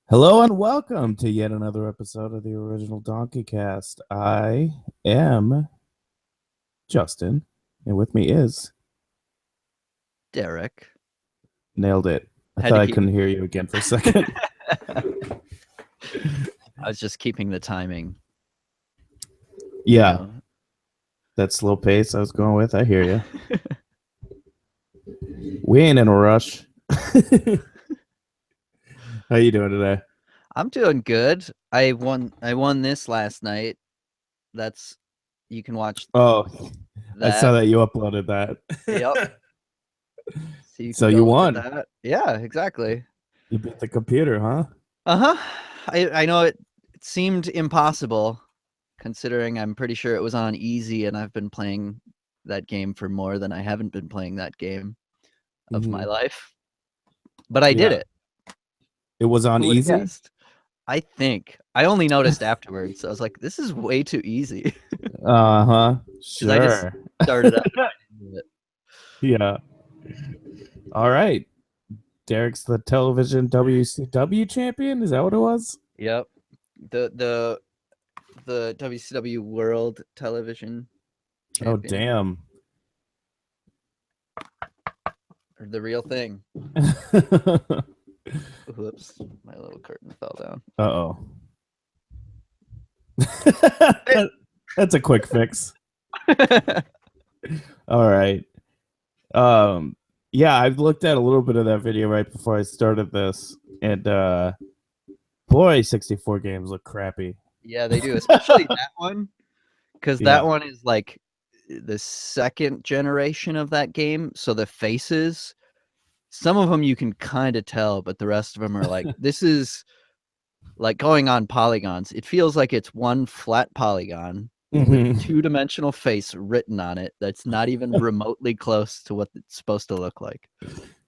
Hello and welcome to yet another episode of the original Donkeykast. I am Justin, and with me is Derek. nailed it. I Had thought to I keep. couldn't hear you again for a second. I was just keeping the timing. Yeah, You that slow pace I was going with. I hear you. We ain't in a rush. How you doing today? I'm doing good. I won this last night. That's you can watch Oh, I saw that. that you uploaded that. Yep. So you So can you go look at won. that. Yeah, exactly. You beat the computer, huh? Uh-huh. I know it seemed impossible considering I'm pretty sure it was on easy and I've been playing that game for more than I haven't been playing that game of my Hmm. life. But I did Yeah, it. it was on Who would have easy. guessed? I think. I only noticed afterwards. I was like, this is way too easy Uh-huh. because I just Sure. started up. Yeah. All right. Derek's the television WCW champion. Is that what it was? Yep. The the WCW World Television Oh, Champion damn. or the real thing. Whoops, my little curtain fell down. Uh-oh. That's a quick fix. All right. Um, yeah, I've looked at a little bit of that video right before I started this, and boy, 64 games look crappy. Yeah, they do, especially that one because that Yeah. one is like the second generation of that game. So the faces, some of them you can kind of tell, but the rest of them are like, this is like going on polygons. It feels like it's one flat polygon with a Mhm. two-dimensional face written on it that's not even remotely close to what it's supposed to look like.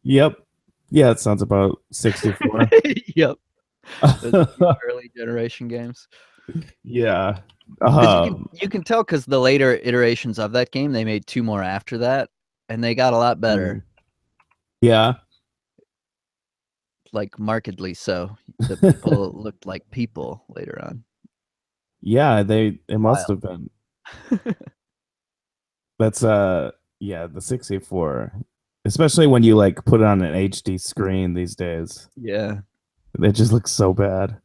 Yep. Yeah, it sounds about 64. Yep. Those early generation games. Yeah. Because Um, you can tell because the later iterations of that game, they made two more after that, and they got a lot better. yeah. Like markedly so. The people looked like people later on. Yeah, it must Wild. have been. That's yeah, the 64. Especially when you like put it on an HD screen these days. Yeah. It just looks so bad.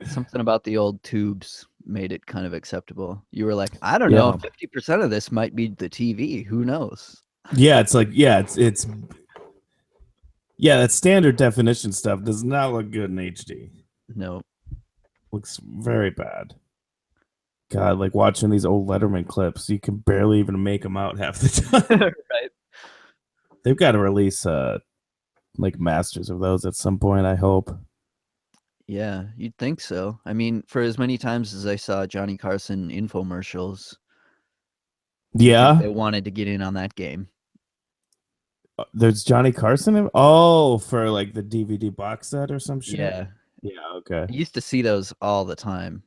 Something about the old tubes made it kind of acceptable. You were like, I don't know, Yeah. 50% of this might be the TV. Who knows? Yeah, it's like it's yeah, that standard definition stuff does not look good in HD. No. Looks very bad. God, like watching these old Letterman clips, you can barely even make them out half the time. Right. They've got to release like masters of those at some point, I hope. Yeah, you'd think so. I mean, for as many times as I saw Johnny Carson infomercials, you'd think Yeah. they wanted to get in on that game. There's Johnny Carson. Oh, for like the DVD box set or some shit. Yeah. Yeah. Okay. I used to see those all the time.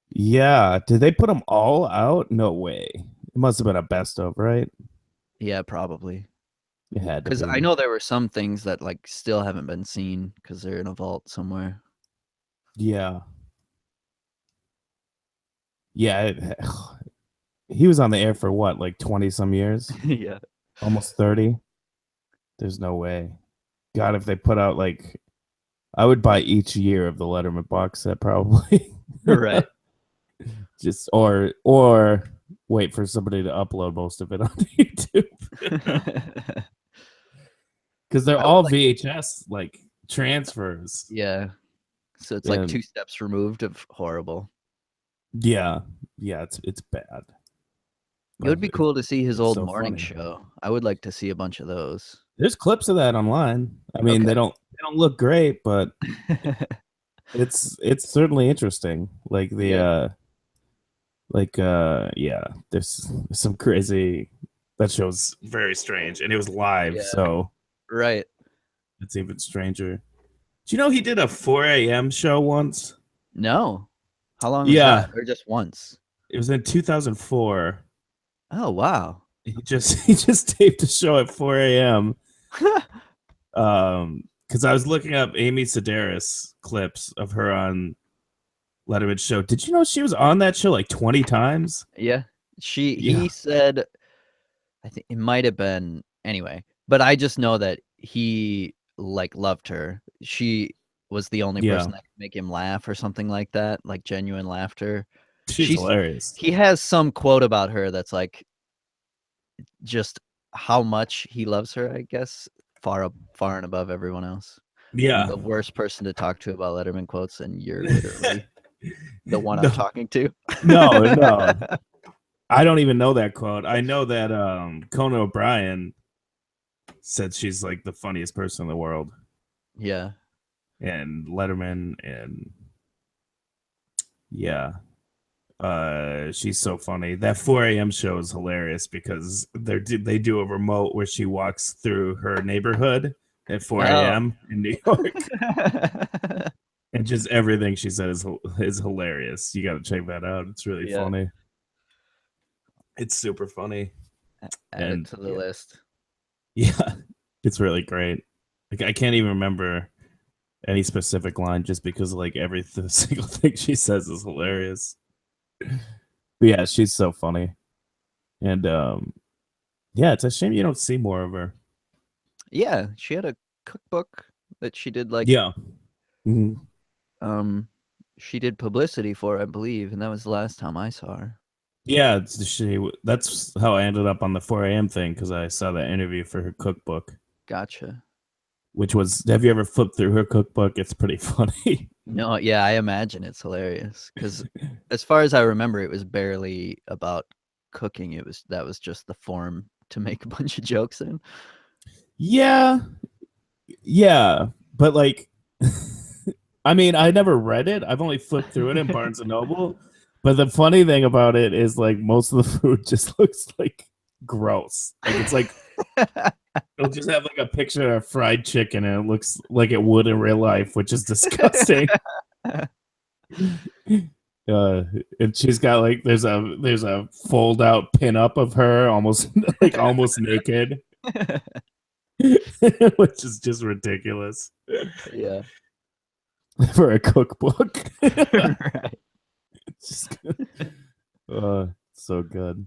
Yeah. Did they put them all out? No way. It must have been a best of, right? Yeah, probably. It had to Because I be. know there were some things that like still haven't been seen because they're in a vault somewhere. Yeah. Yeah. He was on the air for what, like 20 some years? Yeah. Almost 30? There's no way. God, if they put out like, I would buy each year of the Letterman box set probably. Right. Just or wait for somebody to upload most of it onto YouTube. Because they're I would all like, VHS like transfers. yeah. So it's like And two steps removed of horrible. yeah, yeah, it's bad. It But would be cool to see his it's old so morning funny. show. I would like to see a bunch of those. There's clips of that online. I mean, Okay. they don't look great, but it's certainly interesting. Like the Yeah. yeah, there's some crazy that show's very strange and it was live, Yeah. so Right. it's even stranger. Do you know he did a 4 a.m. show once? No. How long was Yeah, that? Or just once? it was in 2004. Oh, wow. He just he just taped a show at 4 a.m. Because because I was looking up Amy Sedaris clips of her on Letterman's show. Did you know she was on that show like 20 times? Yeah. Yeah. He said, I think it might have been anyway, but I just know that he like loved her. She was the only Yeah. person that could make him laugh or something like that, like genuine laughter. She's hilarious. He has some quote about her that's like just how much he loves her, I guess, far and above everyone else. Yeah. I'm the worst person to talk to about Letterman quotes, and you're literally the one No. I'm talking to. No. I don't even know that quote. I know that Conan O'Brien said she's like the funniest person in the world. Yeah. And Letterman, and yeah. She's so funny. That 4 a.m. show is hilarious because they do a remote where she walks through her neighborhood at 4 a.m. in New York. And just everything she said is hilarious. You got to check that out. It's really funny. It's super funny. Add it to the list. Yeah, it's really great. Like I can't even remember any specific line just because like every single thing she says is hilarious. But yeah, she's so funny. And yeah, it's a shame you don't see more of her. Yeah, she had a cookbook that she did like Yeah. she did publicity for, I believe, and that was the last time I saw her. Yeah, that's how I ended up on the 4 a.m. thing because I saw that interview for her cookbook. Gotcha. Which was, have you ever flipped through her cookbook? It's pretty funny. No, yeah, I imagine it's hilarious because as far as I remember, it was barely about cooking. That was just the form to make a bunch of jokes in. Yeah, but like, I mean, I never read it. I've only flipped through it in Barnes and Noble. But the funny thing about it is, like, most of the food just looks like gross. Like it's like it'll just have like a picture of fried chicken, and it looks like it would in real life, which is disgusting. And she's got like there's a fold out pin up of her almost almost naked. Which is just ridiculous. Yeah. For a cookbook. Right. It's just so good.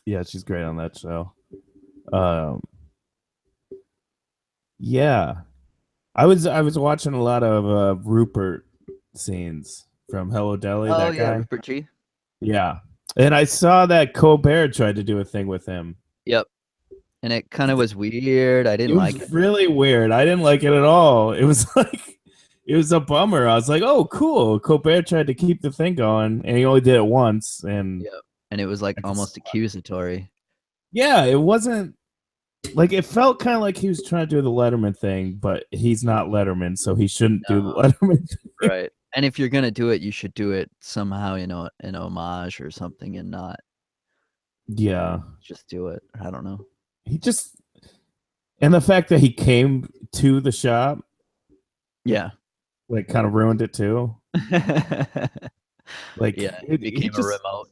Yeah, she's great on that show. Yeah. I was watching a lot of Rupert scenes from Hello Deli, that guy. Rupert G. Yeah. And I saw that Colbert tried to do a thing with him. Yep. And it kind of was weird. I didn't like it. It was really weird. I didn't like it at all. It was like, it was a bummer. I was like, oh, cool. Colbert tried to keep the thing going, and he only did it once. And yep. And it was like almost accusatory. Yeah, it wasn't like, it felt kind of like he was trying to do the Letterman thing, but he's not Letterman, so he shouldn't do the Letterman thing. Right. And if you're gonna do it, you should do it somehow, an homage or something, and not just do it. I don't know. And the fact that he came to the shop, like, kind of ruined it too. Like, yeah, it became a remote.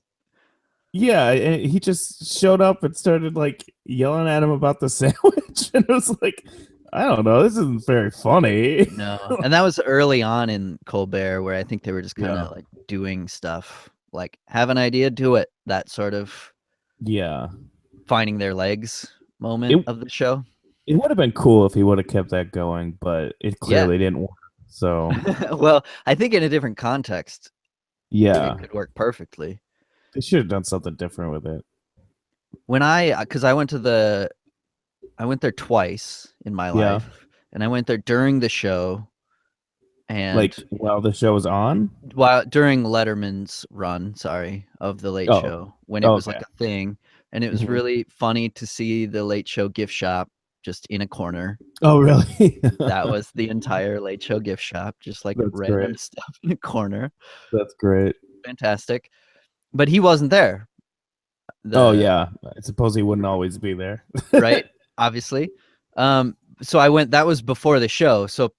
Yeah, and he just showed up and started like yelling at him about the sandwich, and it was like, I don't know, this isn't very funny. No, and that was early on in Colbert, where I think they were just kind of like doing stuff, like have an idea, do it. That sort of finding their legs moment of the show. It would have been cool if he would have kept that going, but it clearly didn't work. So, well, I think in a different context, it could work perfectly. They should have done something different with it. Because I went there twice in my life, and I went there during the show, and like while the show was on, during Letterman's run, of the Late Show, when it was like a thing, and it was really funny to see the Late Show gift shop just in a corner. Oh, really? That was the entire Late Show gift shop, just like random stuff in a corner. That's great. Fantastic. But he wasn't there. I suppose he wouldn't always be there. Right, obviously. So I went, that was before the show. So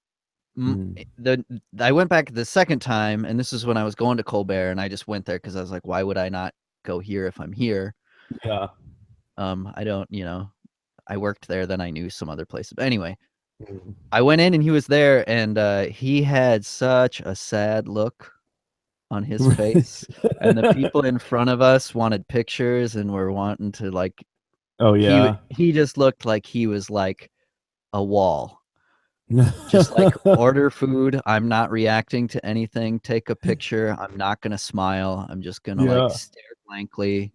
I went back the second time, and this is when I was going to Colbert, and I just went there because I was like, why would I not go here if I'm here? Yeah. I don't, I worked there, then I knew some other places. But anyway, I went in and he was there, and he had such a sad look on his face. And the people in front of us wanted pictures and were wanting to like. Oh yeah. He just looked like he was like a wall. Just like order food. I'm not reacting to anything. Take a picture. I'm not gonna smile. I'm just gonna like Yeah. stare blankly.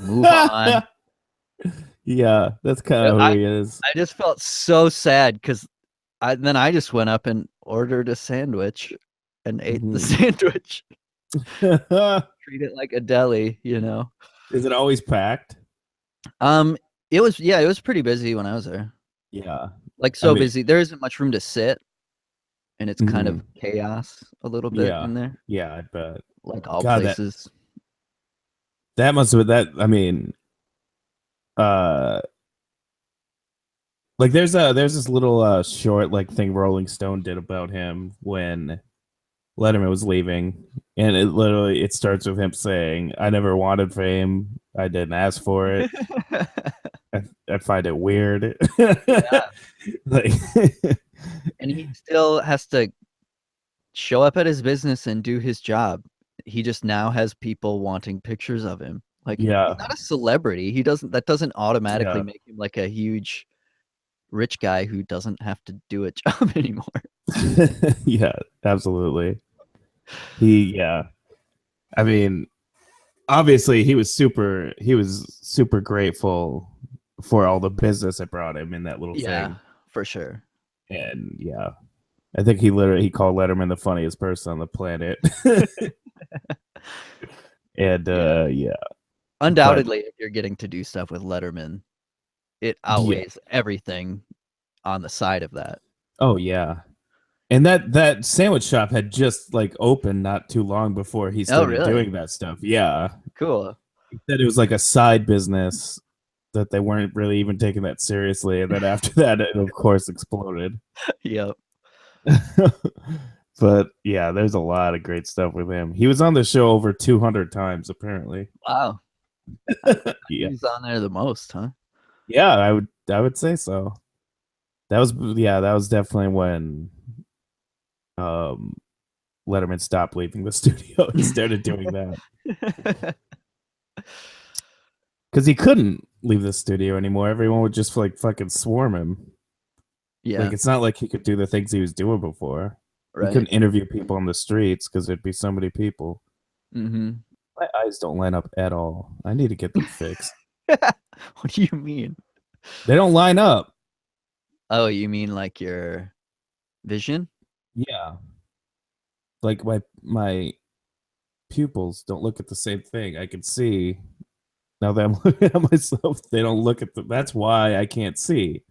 Move on. Yeah, that's kind of who I he is. I just felt so sad because I just went up and ordered a sandwich and ate the Mhm. sandwich. Treat it like a deli, you know. Is it always packed? Um, it was pretty busy when I was there. Yeah. Like I so mean, busy. There isn't much room to sit, and it's kind of mhm. chaos a little bit Yeah. in there, Yeah, I bet. like all God, places. that must have been that. I mean, uh, like there's this little short like thing Rolling Stone did about him when Letterman was leaving, and it starts with him saying, "I never wanted fame. I didn't ask for it. I find it weird." Yeah, Like, and he still has to show up at his business and do his job. He just now has people wanting pictures of him. Like he's yeah, not a celebrity. That doesn't automatically yeah, make him like a huge rich guy who doesn't have to do a job anymore. yeah, absolutely. Yeah. I mean, obviously he was super grateful for all the business it brought him in that little Yeah, thing. for sure. And yeah, I think he called Letterman the funniest person on the planet. And Yeah. yeah, but Undoubtedly, if you're getting to do stuff with Letterman, it yeah, outweighs everything on the side of that. oh yeah. And that sandwich shop had just like opened not too long before he Oh, started really? doing that stuff. Yeah. Cool. He said it was like a side business that they weren't really even taking that seriously. And then after that, it of course exploded. Yep. But yeah, there's a lot of great stuff with him. He was on the show over 200 times, apparently. Wow. I Yeah. He's on there the most, huh? Yeah, I would say so. That was definitely when um Letterman stopped leaving the studio and started doing that. Because he couldn't leave the studio anymore. Everyone would just like fucking swarm him. Like Yeah, it's not like he could do the things he was doing before. He right. couldn't interview people on the streets because there'd be so many people. Mhm. My eyes don't line up at all. I need to get them fixed. What do you mean? They don't line up. Oh, you mean like your vision? Yeah. Like my pupils don't look at the same thing. I can see now that I'm looking at myself. They don't look at the. That's why I can't see.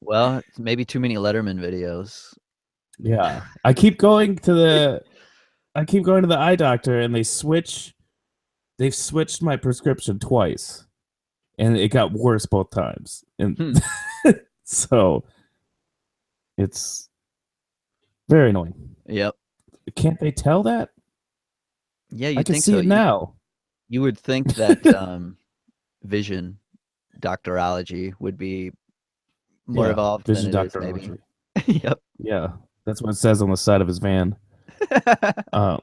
Well, it's maybe too many Letterman videos. Yeah, I keep going to the eye doctor, and They've switched my prescription twice, and it got worse both times. And Hmm. so it's very annoying. Yep. Can't they tell that? Yeah, I you'd can think see so. it now. You would think that vision doctorology would be more Yeah, evolved than vision it is, maybe. doctorology. Yep. Yeah, that's what it says on the side of his van. Um,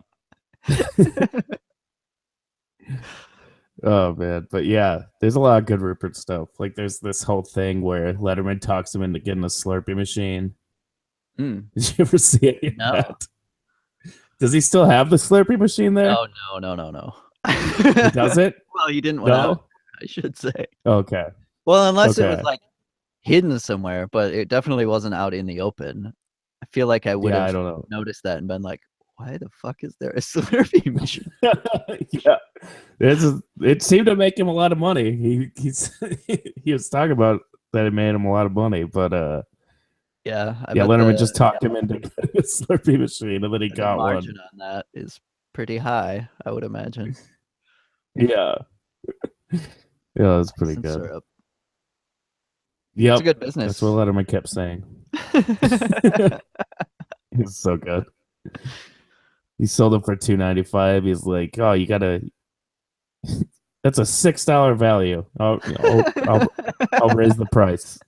oh man, but yeah, there's a lot of good Rupert stuff. Like there's this whole thing where Letterman talks him into getting a Slurpee machine. Hmm. Did you ever see any of No. that? Does he still have the Slurpee machine there? Oh, no, no, no, no. He does it? Well, you didn't went out of No? I should say. Okay. Well, unless it was, Okay. like, hidden somewhere, but it definitely wasn't out in the open. I feel like I would Yeah, I have don't know. noticed that and been like, "Why the fuck is there a Slurpee machine?" Yeah. It seemed to make him a lot of money. He's he was talking about that it made him a lot of money, but Yeah, I yeah, bet Letterman just talked him into getting a Slurpee machine and then he the got one. margin on that is pretty high, I would imagine. Yeah. Yeah, that's Ice pretty and good. syrup. It's a Yep. good That's what business. Letterman kept saying. He's so good. He sold them for $2.95. He's like, "Oh, That's a $6 value. I'll raise the price.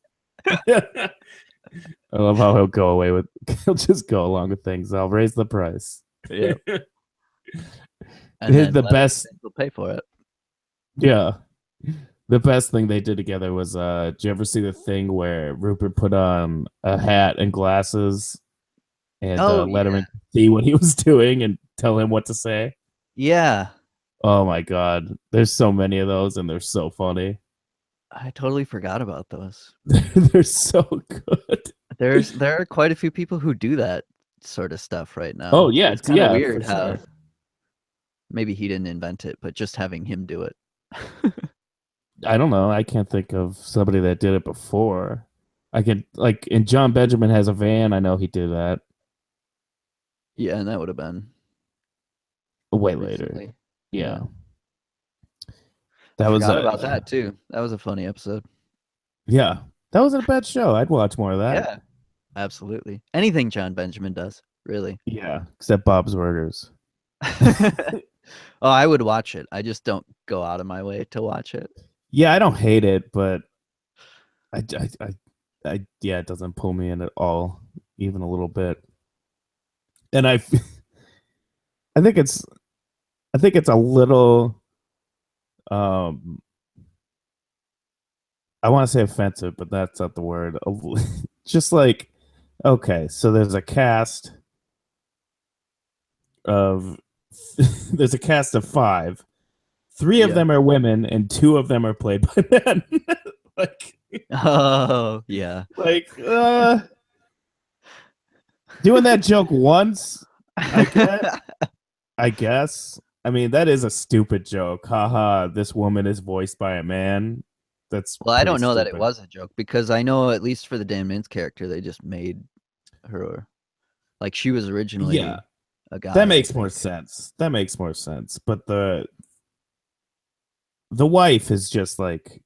I love how he'll go away with. He'll just go along with things. I'll raise the price. Yeah. And then The best. will pay for it. Yeah. The best thing they did together was, did you ever see the thing where Rupert put on a hat and glasses and let him see what he was doing and tell him what to say? Yeah. Oh my God. There's so many of those and they're so funny. I totally forgot about those. They're so good. There are quite a few people who do that sort of stuff right now. Oh yeah, it's kind of weird for how sure. maybe he didn't invent it, but just having him do it. I don't know. I can't think of somebody that did it before. I could like, and John Benjamin has a van. I know he did that Yeah, and that would have been way recently. later. Yeah. That was about that too. That was a funny episode. Yeah, that wasn't a bad show. I'd watch more of that. Yeah, absolutely. Anything John Benjamin does, really. Yeah, except Bob's Burgers. Oh, I would watch it. I just don't go out of my way to watch it. Yeah, I don't hate it, but yeah, it doesn't pull me in at all, even a little bit. And I think it's a little, I want to say offensive, but that's not the word. Just like, okay, so there's a cast of there's a cast of 5. 3 of them are women, and 2 of them are played by men. Like, oh yeah, like doing that joke once, I guess. I mean, that is a stupid joke. Haha, this woman is voiced by a man. That's well, I don't know stupid. that it was a joke because I know at least for the Dan Mintz character, they just made her like she was originally a guy. That makes more sense. But the wife is just like,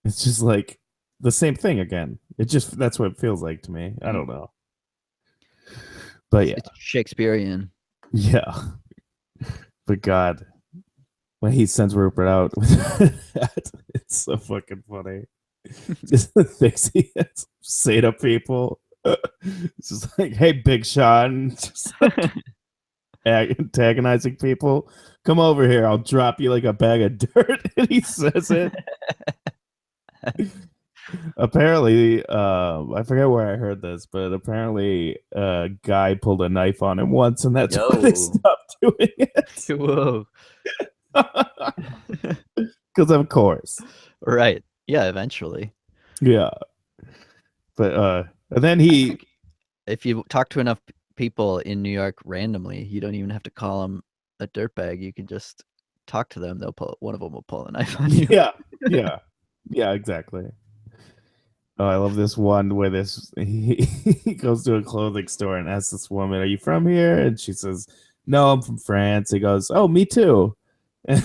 it's just like the same thing again. That's what it feels like to me. I don't know. But yeah, it's Shakespearean. Yeah. But God, when he sends Rupert out with that, it's so fucking funny. Just the things he has to say to people. It's just like, hey, Big Sean, just like antagonizing people. Come over here, I'll drop you like a bag of dirt. And he says it. Apparently, I forget where I heard this, but apparently a guy pulled a knife on him once, and that's why they stopped doing it. Whoa. Because of course. Right. Yeah, eventually. Yeah. But and then if you talk to enough people in New York randomly, you don't even have to call them a dirtbag. You can just talk to them. One of them will pull a knife on you. Yeah, exactly. Oh, I love this one where he goes to a clothing store and asks this woman, "Are you from here?" And she says, "No, I'm from France." He goes, "Oh, me too." And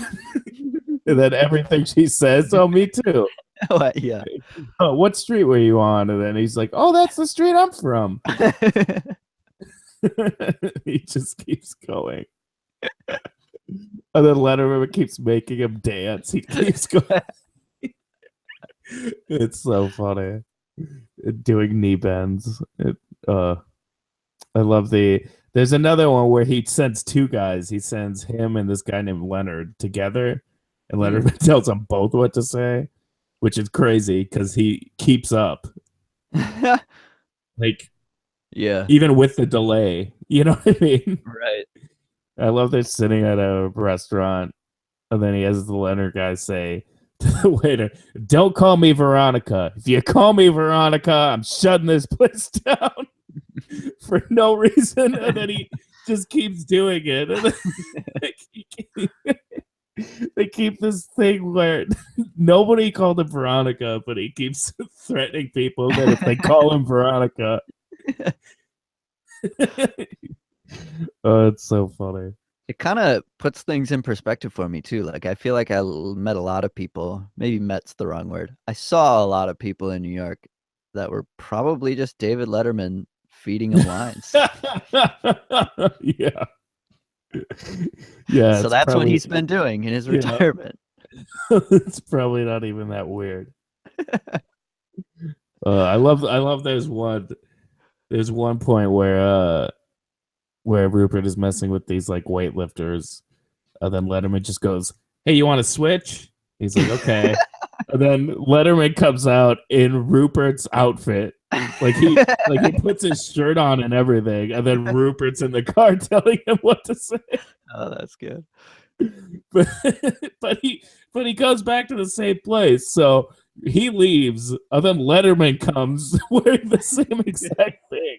then everything she says, "Oh, me too." Yeah. Oh, what street were you on? And then he's like, "Oh, that's the street I'm from." He just keeps going. And then Letterman keeps making him dance. He keeps going. It's so funny. Doing knee bends. I love there's another one where he sends 2 guys. He sends him and this guy named Leonard together, and Letterman tells them both what to say, which is crazy because he keeps up. Like, yeah, even with the delay, you know what I mean? Right. I love they're sitting at a restaurant, and then he has the Leonard guy say to the waiter, "Don't call me Veronica. If you call me Veronica, I'm shutting this place down." For no reason. And then he just keeps doing it. And then they keep this thing where nobody called him Veronica, but he keeps threatening people that if they call him Veronica. Oh, it's so funny. It kind of puts things in perspective for me too. Like I feel like I met a lot of people, maybe met's the wrong word. I saw a lot of people in New York that were probably just David Letterman feeding him lines. Yeah. Yeah. So that's what he's been doing in his retirement. It's probably not even that weird. I love there's one point where Rupert is messing with these like weightlifters, and then Letterman just goes, "Hey, you want to switch?" He's like, "Okay." And then Letterman comes out in Rupert's outfit, like he puts his shirt on and everything, and then Rupert's in the car telling him what to say. Oh, that's good. But but he goes back to the same place, so he leaves, and then Letterman comes wearing the same exact thing.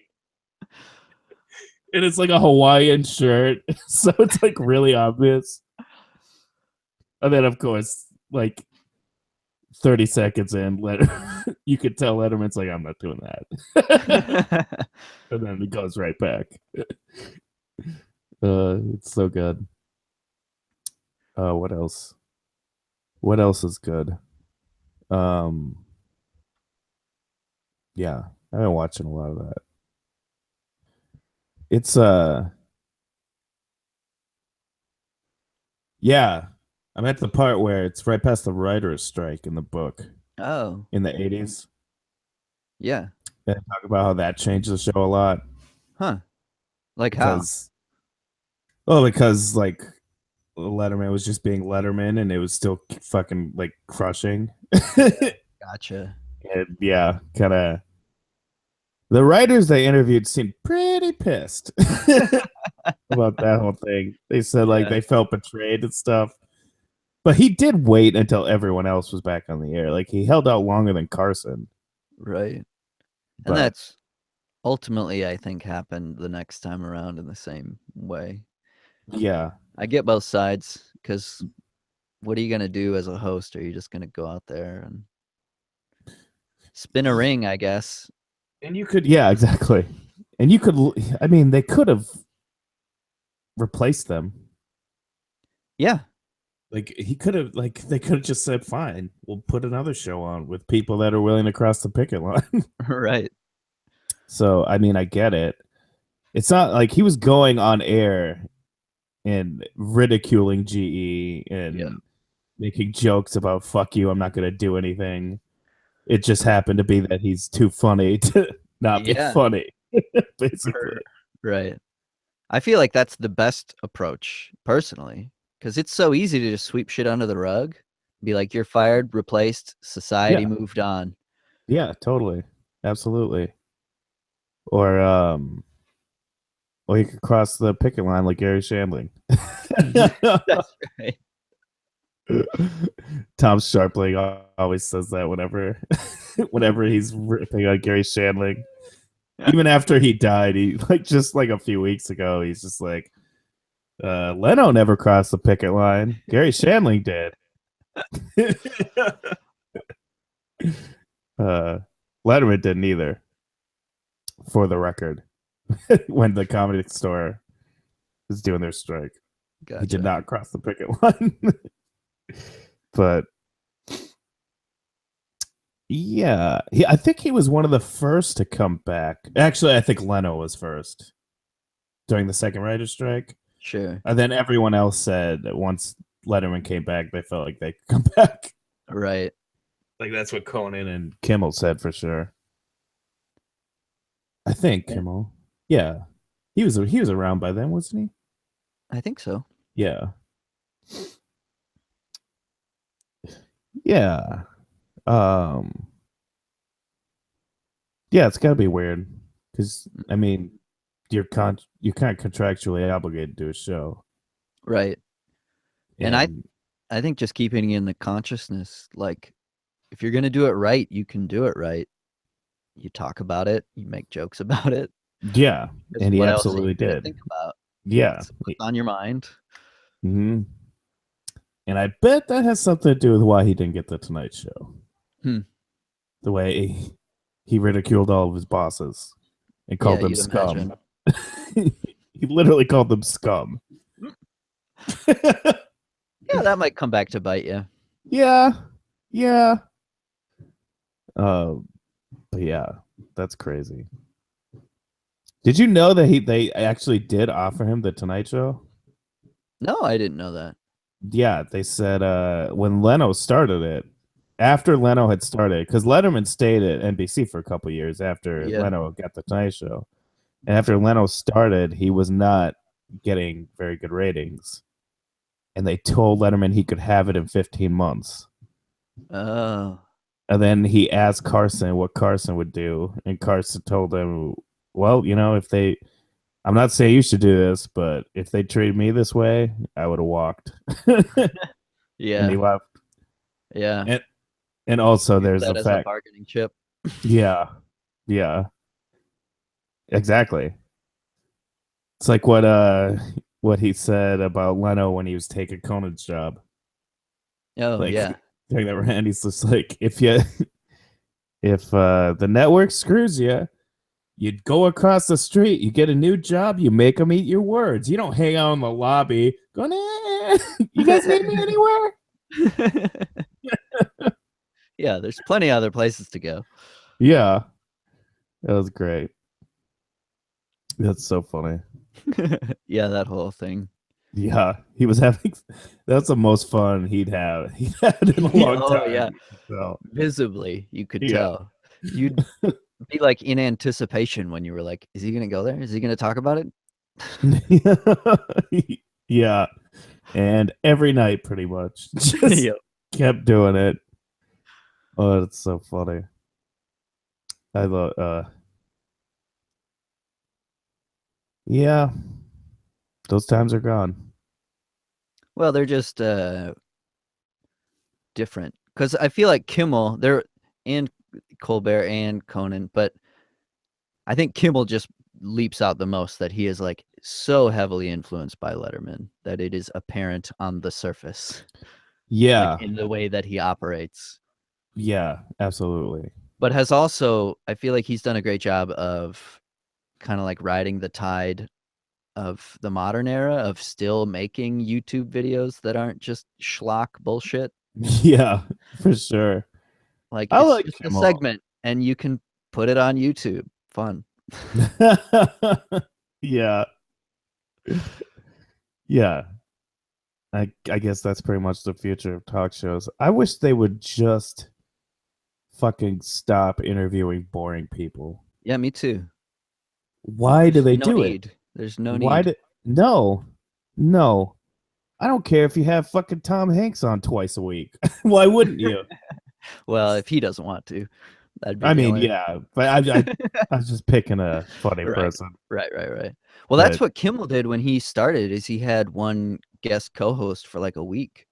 And it's like a Hawaiian shirt, so it's like really obvious. And then, of course, like 30 seconds in, you could tell Letterman's like, "I'm not doing that," and then he goes right back. It's so good. What else? What else is good? Yeah, I've been watching a lot of that. It's yeah, I'm at the part where it's right past the writer's strike in the book Oh, in the 80s. yeah. And talk about how that changed the show a lot Huh. Like how? because, well, because like Letterman was just being Letterman and it was still fucking like crushing. Gotcha. And yeah, kind of the writers they interviewed seemed pretty pissed about that whole thing. They said like Yeah. they felt betrayed and stuff. But he did wait until everyone else was back on the air. Like he held out longer than Carson. Right. But And that's ultimately, I think, happened the next time around in the same way. yeah. I get both sides because what are you going to do as a host? Are you just going to go out there and spin a ring, I guess? And you could, yeah, exactly. And you could, I mean, they could have replaced them. Yeah. Like he could have, like they could have just said, "Fine, we'll put another show on with people that are willing to cross the picket line." Right. So, I mean, I get it. It's not like he was going on air and ridiculing GE and Yeah. making jokes about "fuck you, I'm not going to do anything." It just happened to be that he's too funny to not be Yeah. funny, basically. Right. I feel like that's the best approach, personally, because it's so easy to just sweep shit under the rug, be like, you're fired, replaced, society Yeah. moved on. Yeah, totally. Absolutely. Or you could cross the picket line like Gary Shandling. That's right. Tom Sharpling always says that whenever he's ripping on Gary Shandling. Even after he died, he like just like a few weeks ago, he's just like, Leno never crossed the picket line. Gary Shandling did. Letterman didn't either, for the record. When the Comedy Store was doing their strike, he did Gotcha. not cross the picket line. But yeah, I think he was one of the first to come back. Actually, I think Leno was first during the second writer's strike. Sure. And then everyone else said that once Letterman came back, they felt like they could come back. Right. Like that's what Conan and Kimmel said for sure. I think Yeah. Kimmel. Yeah. He was around by then, wasn't he? I think so. Yeah. Yeah. Yeah, it's gotta be weird. Because I mean, you're kind of contractually obligated to do a show. Right. And I And think just keeping in the consciousness, like, if you're going to do it right, you can do it right. You talk about it, you make jokes about it. yeah, 'Cause and he what else are you absolutely gonna did. think about? Yeah. It's what's on your mind. Hmm. And I bet that has something to do with why he didn't get the Tonight Show. The way he ridiculed all of his bosses and called them you'd scum. imagine. He literally called them scum. Yeah, that might come back to bite you. Yeah. Yeah. But yeah, that's crazy. Did you know that they actually did offer him the Tonight Show? No, I didn't know that. yeah, they said when Leno started it, after Leno had started, because Letterman stayed at NBC for a couple years after Yeah. Leno got the Tonight Show. And after Leno started, he was not getting very good ratings. And they told Letterman he could have it in 15 months. Oh. And then he asked Carson what Carson would do. And Carson told him, well, if they, I'm not saying you should do this, but if they treated me this way, I would have walked. And he Yeah. left. Yeah. And, and also, Use there's the that as a fact, bargaining chip. yeah, yeah, exactly. It's like what he said about Leno when he was taking Conan's job. Oh Like yeah. during that rant, he's just like, if the network screws you, you'd go across the street, you get a new job, you make them eat your words. You don't hang out in the lobby going, you guys need me anywhere? Yeah, there's plenty of other places to go. Yeah, that was great. That's so funny. Yeah, that whole thing. Yeah, he was having. That's the most fun he'd had in a long Oh time. yeah. So Visibly, you could yeah, tell. You'd be like in anticipation when you were like, is he gonna go there? Is he gonna talk about it? yeah, and every night pretty much just Yep. kept doing it. Oh, it's so funny. I love. Yeah, those times are gone. Well, they're just different because I feel like Kimmel, they're and Colbert and Conan, but I think Kimmel just leaps out the most that he is like so heavily influenced by Letterman that it is apparent on the surface, like Yeah, in the way that he operates. yeah, absolutely. But has also, I feel like he's done a great job of kind of like riding the tide of the modern era of still making YouTube videos that aren't just schlock bullshit. Yeah, for sure. Like I it's like just a Kimmel. segment and you can put it on YouTube. Fun. Yeah, yeah. I guess that's pretty much the future of talk shows. I wish they would just fucking stop interviewing boring people. Yeah, me too. Why do There's they no do it? need. There's no Why need. do no, no. I don't care if you have fucking Tom Hanks on twice a week. Why wouldn't you? Well, if he doesn't want to, that'd be I the mean, only. yeah, but I was just picking a funny Right, person. right. Well, that's But what Kimmel did when he started. Is he had one guest co-host for like a week.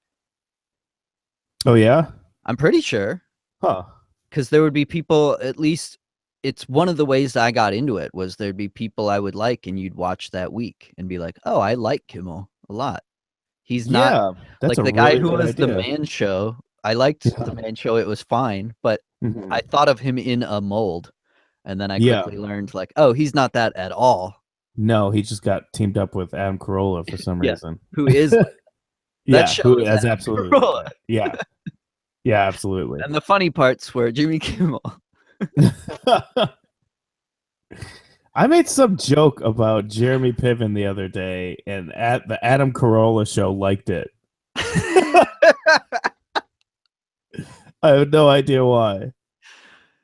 oh yeah, I'm pretty sure huh? because there would be people. At least it's one of the ways I got into it was there'd be people I would like, and you'd watch that week and be like, "Oh, I like Kimmel a lot." He's not Yeah, that's like a the guy really who good was the idea. Man Show. I liked the Yeah, Man Show. It was fine, but I mhm. thought of him in a mold, and then I Yeah. quickly learned like, oh, he's not that at all. No, he just got teamed up with Adam Carolla for some Yeah, reason. who is like that Yeah, show who is is Adam absolutely like Carolla. that. Yeah, yeah, absolutely. And the funny parts were Jimmy Kimmel. I made some joke about Jeremy Piven the other day, and at the Adam Carolla show liked it. I have no idea why.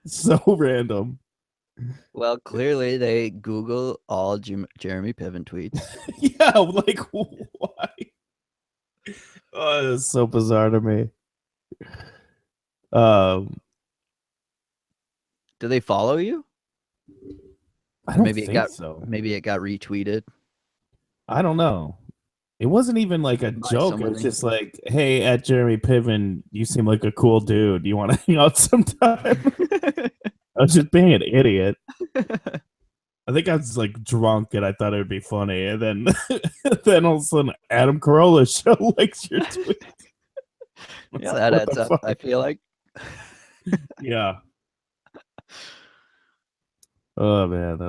So random. Well, clearly they Google all Jeremy Piven tweets. Yeah, like why? Oh, it's so bizarre to me. Um, Do they follow you? I Or don't think so. maybe it got retweeted I don't know. It wasn't even like a by joke. It was somebody. just like, hey, at Jeremy Piven, you seem like a cool dude. You want to hang out sometime? I was just being an idiot. I think I was like drunk and I thought it would be funny. And then then all of a sudden Adam Carolla show likes your tweet. Yeah, Like, that what adds the up, fuck? I feel like. Yeah. Oh man, that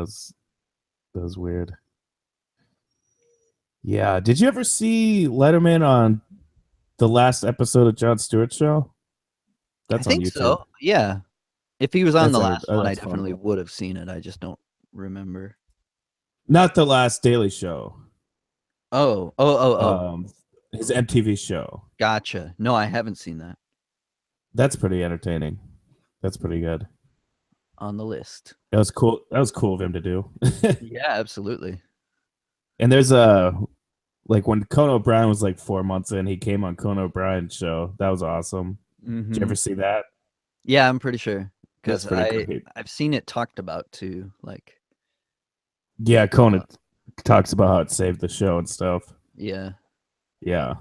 was weird. Yeah. Did you ever see Letterman on the last episode of Jon Stewart show? I That's on think YouTube. so. Yeah. If he was on the last one, I That's fun. definitely would have seen it. I just don't remember. Not the last Daily Show. Oh. Um, His MTV show. Gotcha. No, I haven't seen that. That's pretty entertaining. That's pretty good. On the list. That was cool. That was cool of him to do. Yeah, absolutely. And there's a like when Conan O'Brien was like 4 months in, he came on Conan O'Brien's show. That was awesome. Did you ever see that? Yeah, I'm pretty sure That's because pretty great. I've seen it talked about too. Like, Yeah, Conan talks about how it saved the show and stuff. yeah, Yeah.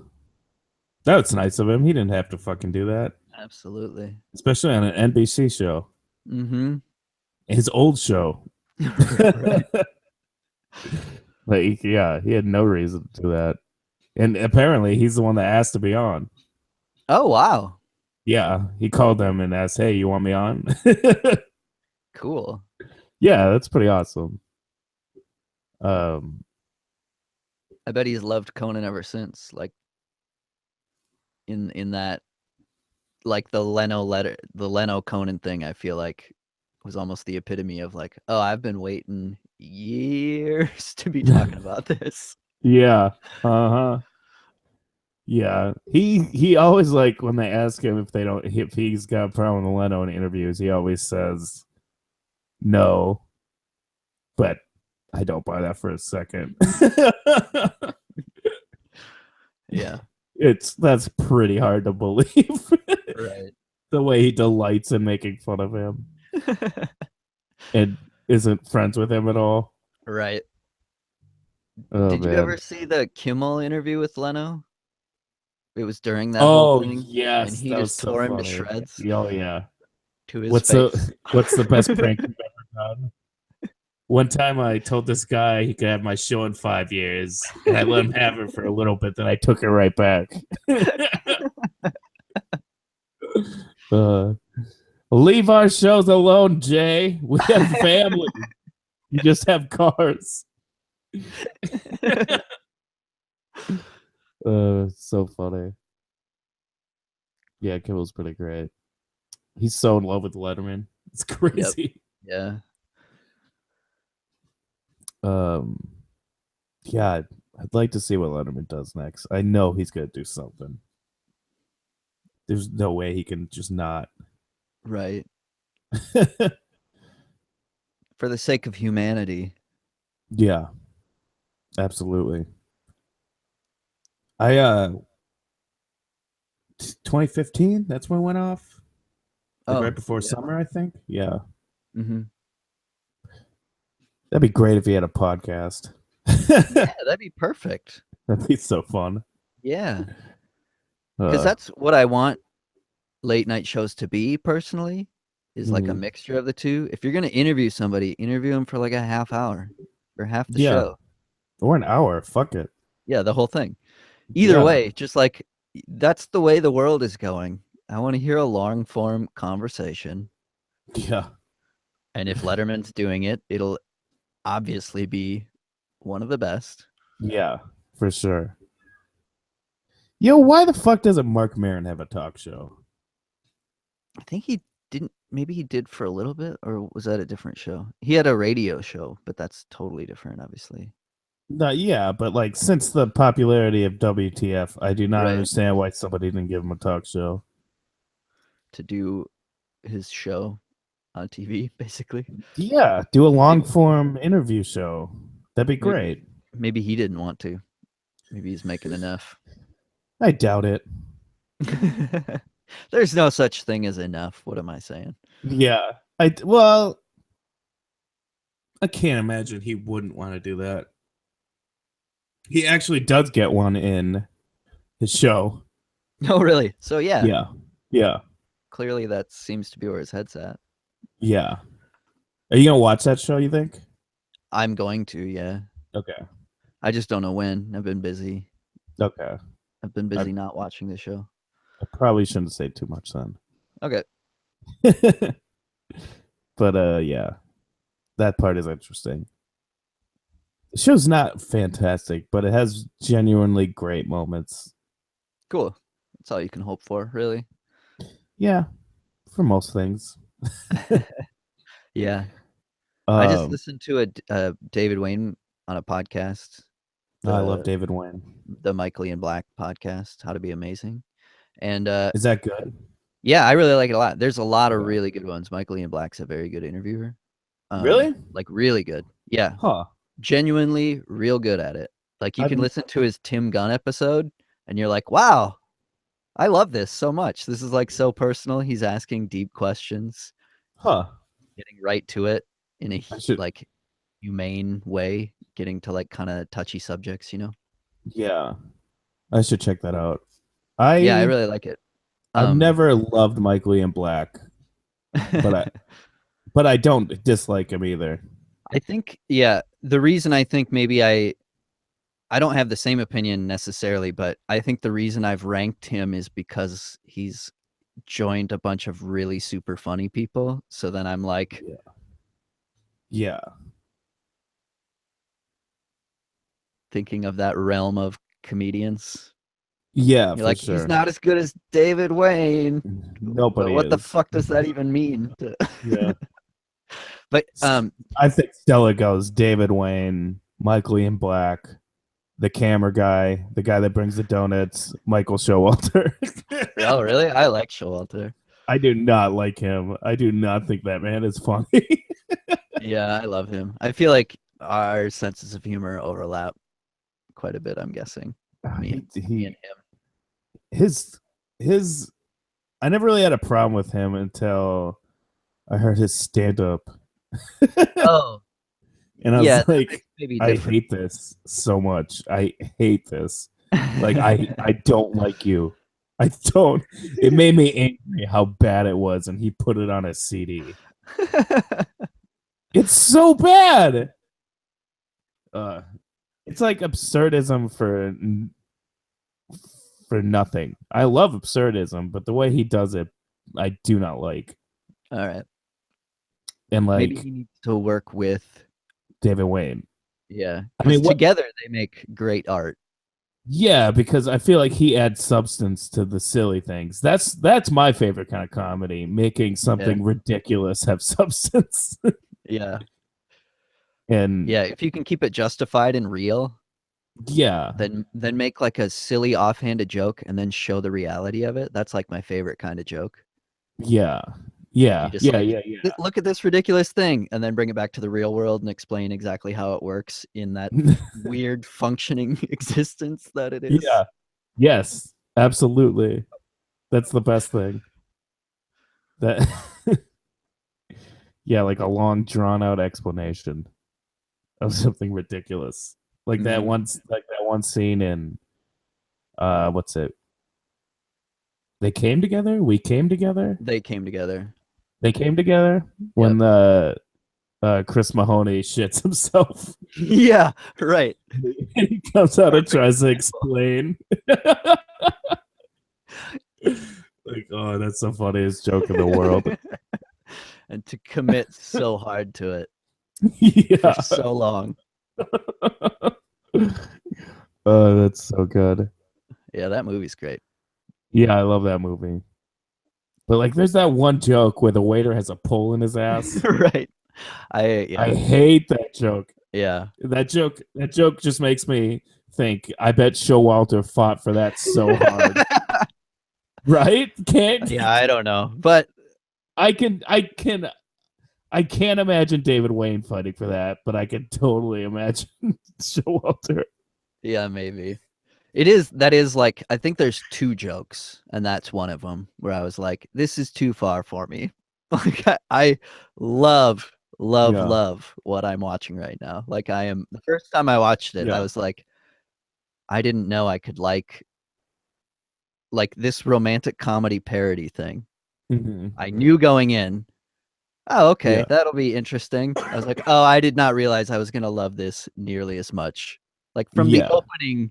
That was nice of him. He didn't have to fucking do that. absolutely. Especially on an NBC show. Mm-hmm. His old show. Right. Like, yeah, he had no reason to do that. And apparently he's the one that asked to be on. Oh wow, Yeah. He called them and asked, hey, you want me on? cool. Yeah, that's pretty awesome. I bet he's loved Conan ever since. Like in that, like the Leno Conan thing. I feel like was almost the epitome of like, oh, I've been waiting years to be talking about this. Yeah. Uh-huh. Yeah. He always like when they ask him if he's got a problem with Leno in interviews, he always says no. But I don't buy that for a second. Yeah. That's pretty hard to believe. Right. The way he delights in making fun of him and isn't friends with him at all. Right. Oh, Did you man. ever see the Kimmel interview with Leno? It was during that whole Oh thing, and yes, he that was just so tore him to funny. shreds Oh yeah. to his What's face. what's the best prank you've ever done? One time I told this guy he could have my show in 5 years, and I let him have it for a little bit, then I took it right back. Leave our shows alone, Jay. We have family. You just have cars. So funny. Yeah, Kimmel's pretty great. He's so in love with Letterman. It's crazy. Yeah. Yeah, I'd like to see what Letterman does next. I know he's gonna do something. There's no way he can just not. Right. For the sake of humanity. Yeah, absolutely. I 2015, that's when it went off. Like right before summer, I think. Yeah. Mm-hmm. That'd be great if he had a podcast. Yeah, that'd be perfect. That'd be so fun. Yeah. Because that's what I want late night shows to be personally, is like a mixture of the two. If you're going to interview somebody, interview them for like a half hour or half the show. Or an hour. Fuck it. Yeah, the whole thing. Either way, just like that's the way the world is going. I want to hear a long form conversation. Yeah. And if Letterman's doing it, it'll obviously be one of the best. Yeah, for sure. Yo, why the fuck doesn't Mark Maron have a talk show? I think he didn't. Maybe he did for a little bit, or was that a different show? He had a radio show, but that's totally different, obviously. No, yeah, but like since the popularity of WTF, I do not understand why somebody didn't give him a talk show. To do his show on TV, basically. Yeah, do a long form interview show. That'd be great. Maybe he didn't want to. Maybe he's making enough. I doubt it. There's no such thing as enough. What am I saying? Yeah. I can't imagine he wouldn't want to do that. He actually does get one in his show. Oh, really? So, yeah. Yeah. Yeah. Clearly, that seems to be where his head's at. Yeah. Are you going to watch that show, you think? I'm going to, yeah. Okay. I just don't know when. I've been busy. Okay. I've been busy not watching the show. I probably shouldn't say too much then. Okay. But yeah. That part is interesting. The show's not fantastic, but it has genuinely great moments. Cool. That's all you can hope for, really. Yeah, for most things. Yeah. I just listened to a David Wayne on a podcast. I love the David Wayne. Michael Ian Black podcast, How to Be Amazing. And Is that good? yeah, I really like it a lot. There's a lot of Okay. really good ones. Michael Ian Black's a very good interviewer. Really? Like really good. Yeah. Huh. Genuinely real good at it. Like you I've can listen to his Tim Gunn episode and you're like, wow, I love this so much. This is like so personal. He's asking deep questions, huh. getting right to it in a I should. like humane way, getting to like kind of touchy subjects, you know? Yeah, I should check that out. Yeah, I I really like it. I've never loved Michael Ian Black, but I don't dislike him either. I think, yeah, the reason I think maybe I don't have the same opinion necessarily, but I think the reason I've ranked him is because he's joined a bunch of really super funny people. So then I'm like, Yeah. thinking of that realm of comedians. Yeah, You're for like, he's sure. not as good as David Wayne. But Nobody what the is. fuck does that even mean? Yeah. But I think Stella goes David Wayne, Michael Ian Black, the camera guy, the guy that brings the donuts, Michael Showalter. oh really? I like Showalter. I do not like him. I do not think that man is funny. Yeah, I love him. I feel like our senses of humor overlap quite a bit, I'm guessing. Me and him. His his I never really had a problem with him until I heard his stand up. Oh, And I yeah, was like, maybe I different. hate this so much. I hate this. Like I don't like you. I don't. It made me angry how bad it was, and he put it on a CD. It's so bad. Uh, it's like absurdism for nothing. I love absurdism, but the way he does it, I do not like. All right. And Maybe like he needs to work with, David Wayne. yeah, I because mean, what? together they make great art. Yeah, because I feel like he adds substance to the silly things. That's my favorite kind of comedy, making something ridiculous have substance. Yeah. And Yeah, if you can keep it justified and real, yeah, then make like a silly offhanded joke and then show the reality of it. That's like my favorite kind of joke. yeah, You yeah, just yeah, like yeah, yeah. look at this ridiculous thing and then bring it back to the real world and explain exactly how it works in that weird functioning existence that it is. Yeah. Yes, absolutely. That's the best thing. That yeah, like a long drawn out explanation of something ridiculous. Like that Mhm. one scene in what's it? They came together? We came together? They came together. They came together Yep. when the Chris Mahoney shits himself. Yeah, right. He comes out and Perfect tries to example. explain. Like, oh, that's the funniest joke in the world. And to commit so hard to it for Yeah. so long. Oh, that's so good. Yeah, that movie's great. Yeah, I love that movie. But like, there's that one joke where the waiter has a pole in his ass. Right. I hate that joke. Yeah. That joke just makes me think. I bet Showalter fought for that so hard, right? Can't Yeah, I don't know. But I can't imagine David Wayne fighting for that, but I can totally imagine Showalter. yeah, maybe. That is like, I think there's two jokes, and that's one of them where I was like, this is too far for me. Like, I love, love, Yeah, love what I'm watching right now. Like, the first time I watched it, I yeah, was like, I didn't know I could like this romantic comedy parody thing. hmm I knew going in, oh, okay, yeah, that'll be interesting. I was like, oh, I did not realize I was gonna love this nearly as much. Like from the yeah. opening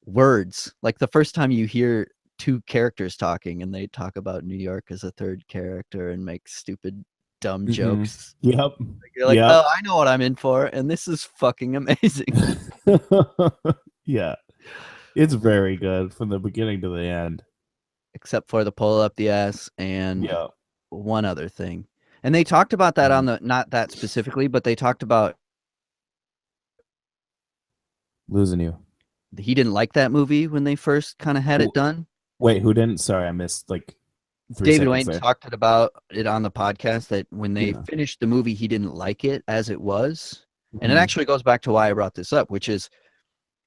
words, like the first time you hear two characters talking and they talk about New York as a third character and make stupid, dumb hmm jokes. Yep, You're like, yep. oh, I know what I'm in for, and this is fucking amazing. Yeah, it's very good from the beginning to the end. Except for the pull up the ass and Yeah. one other thing. And they talked about that on the, not that specifically, but they talked about Losing you. He didn't like that movie when they first kind of had it done. Wait, who didn't? Sorry, I missed like 3 David seconds Wayne there. talked about it on the podcast that when they Yeah. finished the movie, he didn't like it as it was. And it Mhm. actually goes back to why I brought this up, which is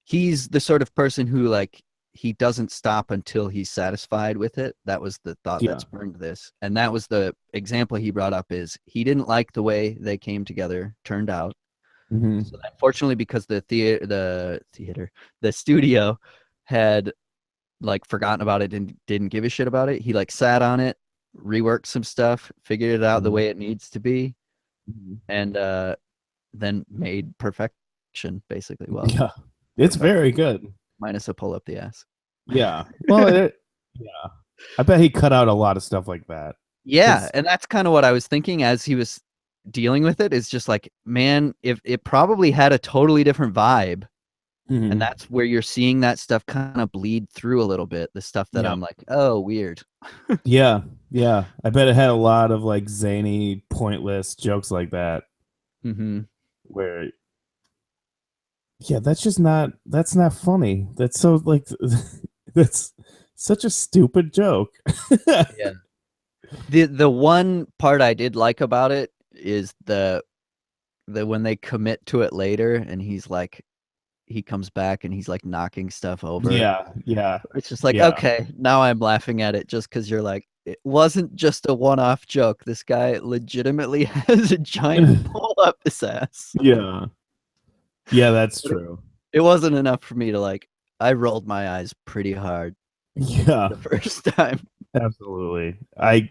he's the sort of person who like he doesn't stop until he's satisfied with it. That was the thought that Yeah. spurned this. And that was the example he brought up is he didn't like the way they came together, turned out. Hmm. So unfortunately, because the studio had like forgotten about it and didn't give a shit about it, he like sat on it, reworked some stuff, figured it out the Hmm. way it needs to be, Hmm. and then made perfection basically. Well, Yeah. It's perfect very good. minus a pull up the ass. Yeah. Well, yeah. I bet he cut out a lot of stuff like that. Yeah, 'Cause and that's kind of what I was thinking as he was dealing with it. Is just like, man, if it probably had a totally different vibe. And Mhm. that's where you're seeing that stuff kind of bleed through a little bit. The stuff that Yeah. I'm like, oh, weird. Yeah. Yeah. I bet it had a lot of like zany, pointless jokes like that Mm-hmm. where yeah, that's not funny. That's so like that's such a stupid joke. Yeah. The one part I did like about it is the when they commit to it later and he's like he comes back and he's like knocking stuff over. Yeah, yeah, It's just like, yeah, okay, now I'm laughing at it just because you're like, it wasn't just a one-off joke. This guy legitimately has a giant pull up his ass. yeah, yeah. That's But true. it wasn't enough for me to like I rolled my eyes pretty hard Yeah, the first time. absolutely. I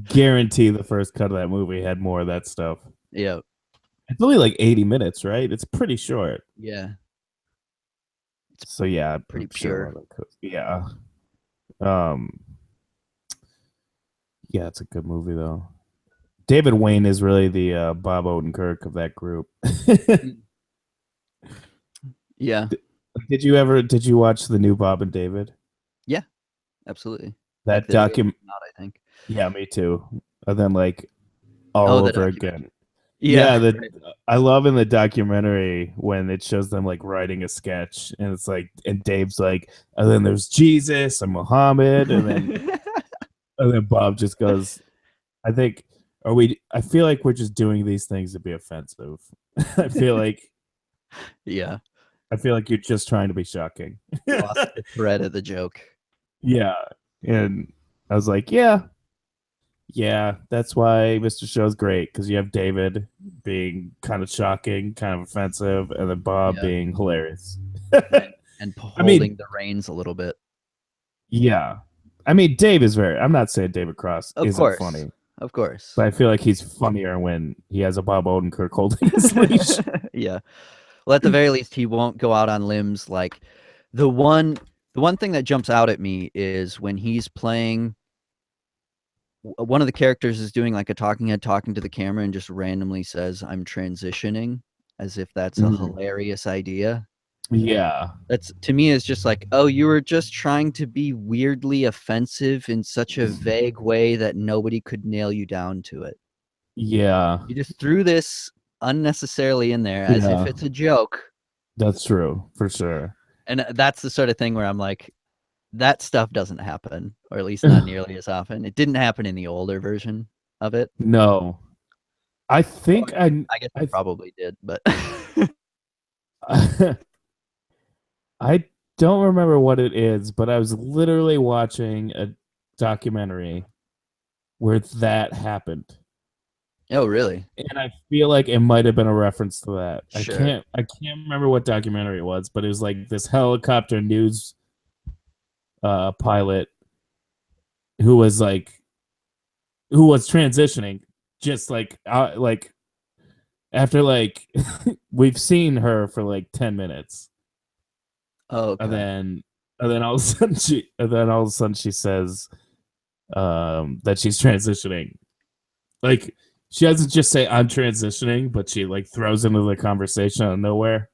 guarantee the first cut of that movie had more of that stuff. Yeah. It's only like 80 minutes, right? It's pretty short. Yeah. It's So yeah, pretty I'm sure a pure. lot of that yeah. Um, yeah, it's a good movie though. David Wayne is really the Bob Odenkirk of that group. Mm. Yeah. Did you watch the new Bob and David? Yeah, absolutely. Like That the day it document came out, I think. Yeah, me too. And then like all Oh, the over documentary. again. Yeah, Yeah, right. I love in the documentary when it shows them like writing a sketch and it's like and Dave's like, and then there's Jesus and Muhammad and then Bob just goes, I think are we I feel like we're just doing these things to be offensive. I feel like Yeah. you're just trying to be shocking. Lost the thread of the joke. Yeah. And I was like, yeah, yeah, that's why Mr. Show's great because you have David being kind of shocking, kind of offensive, and then Bob Yeah. being hilarious. And I mean, holding the reins a little bit. yeah. I mean, Dave is very. I'm not saying David Cross Of isn't course. funny, Of course. but I feel like he's funnier when he has a Bob Odenkirk holding his leash. Yeah. Well, at the very least, he won't go out on limbs. Like the one, the one thing that jumps out at me is when he's playing. One of the characters is doing like a talking head talking to the camera and just randomly says, "I'm transitioning," as if that's a Mhm. hilarious idea. Yeah, That's to me is just like, oh, you were just trying to be weirdly offensive in such a vague way that nobody could nail you down to it. yeah, You just threw this unnecessarily in there as if yeah. it's a joke. That's true for sure. And that's the sort of thing where I'm like, that stuff doesn't happen, or at least not nearly as often. It didn't happen in the older version of it. No, I Or think I guess it probably did, but I I don't remember what it is, but I was literally watching a documentary where that happened. oh, really? And I feel like it might have been a reference to that. Sure. I can't remember what documentary it was, but it was like this helicopter news pilot who was like who was transitioning just like after like we've seen her for like 10 minutes Oh, and okay. then all of a sudden she says that she's transitioning. Like she doesn't just say I'm transitioning, but she like throws into the conversation out of nowhere.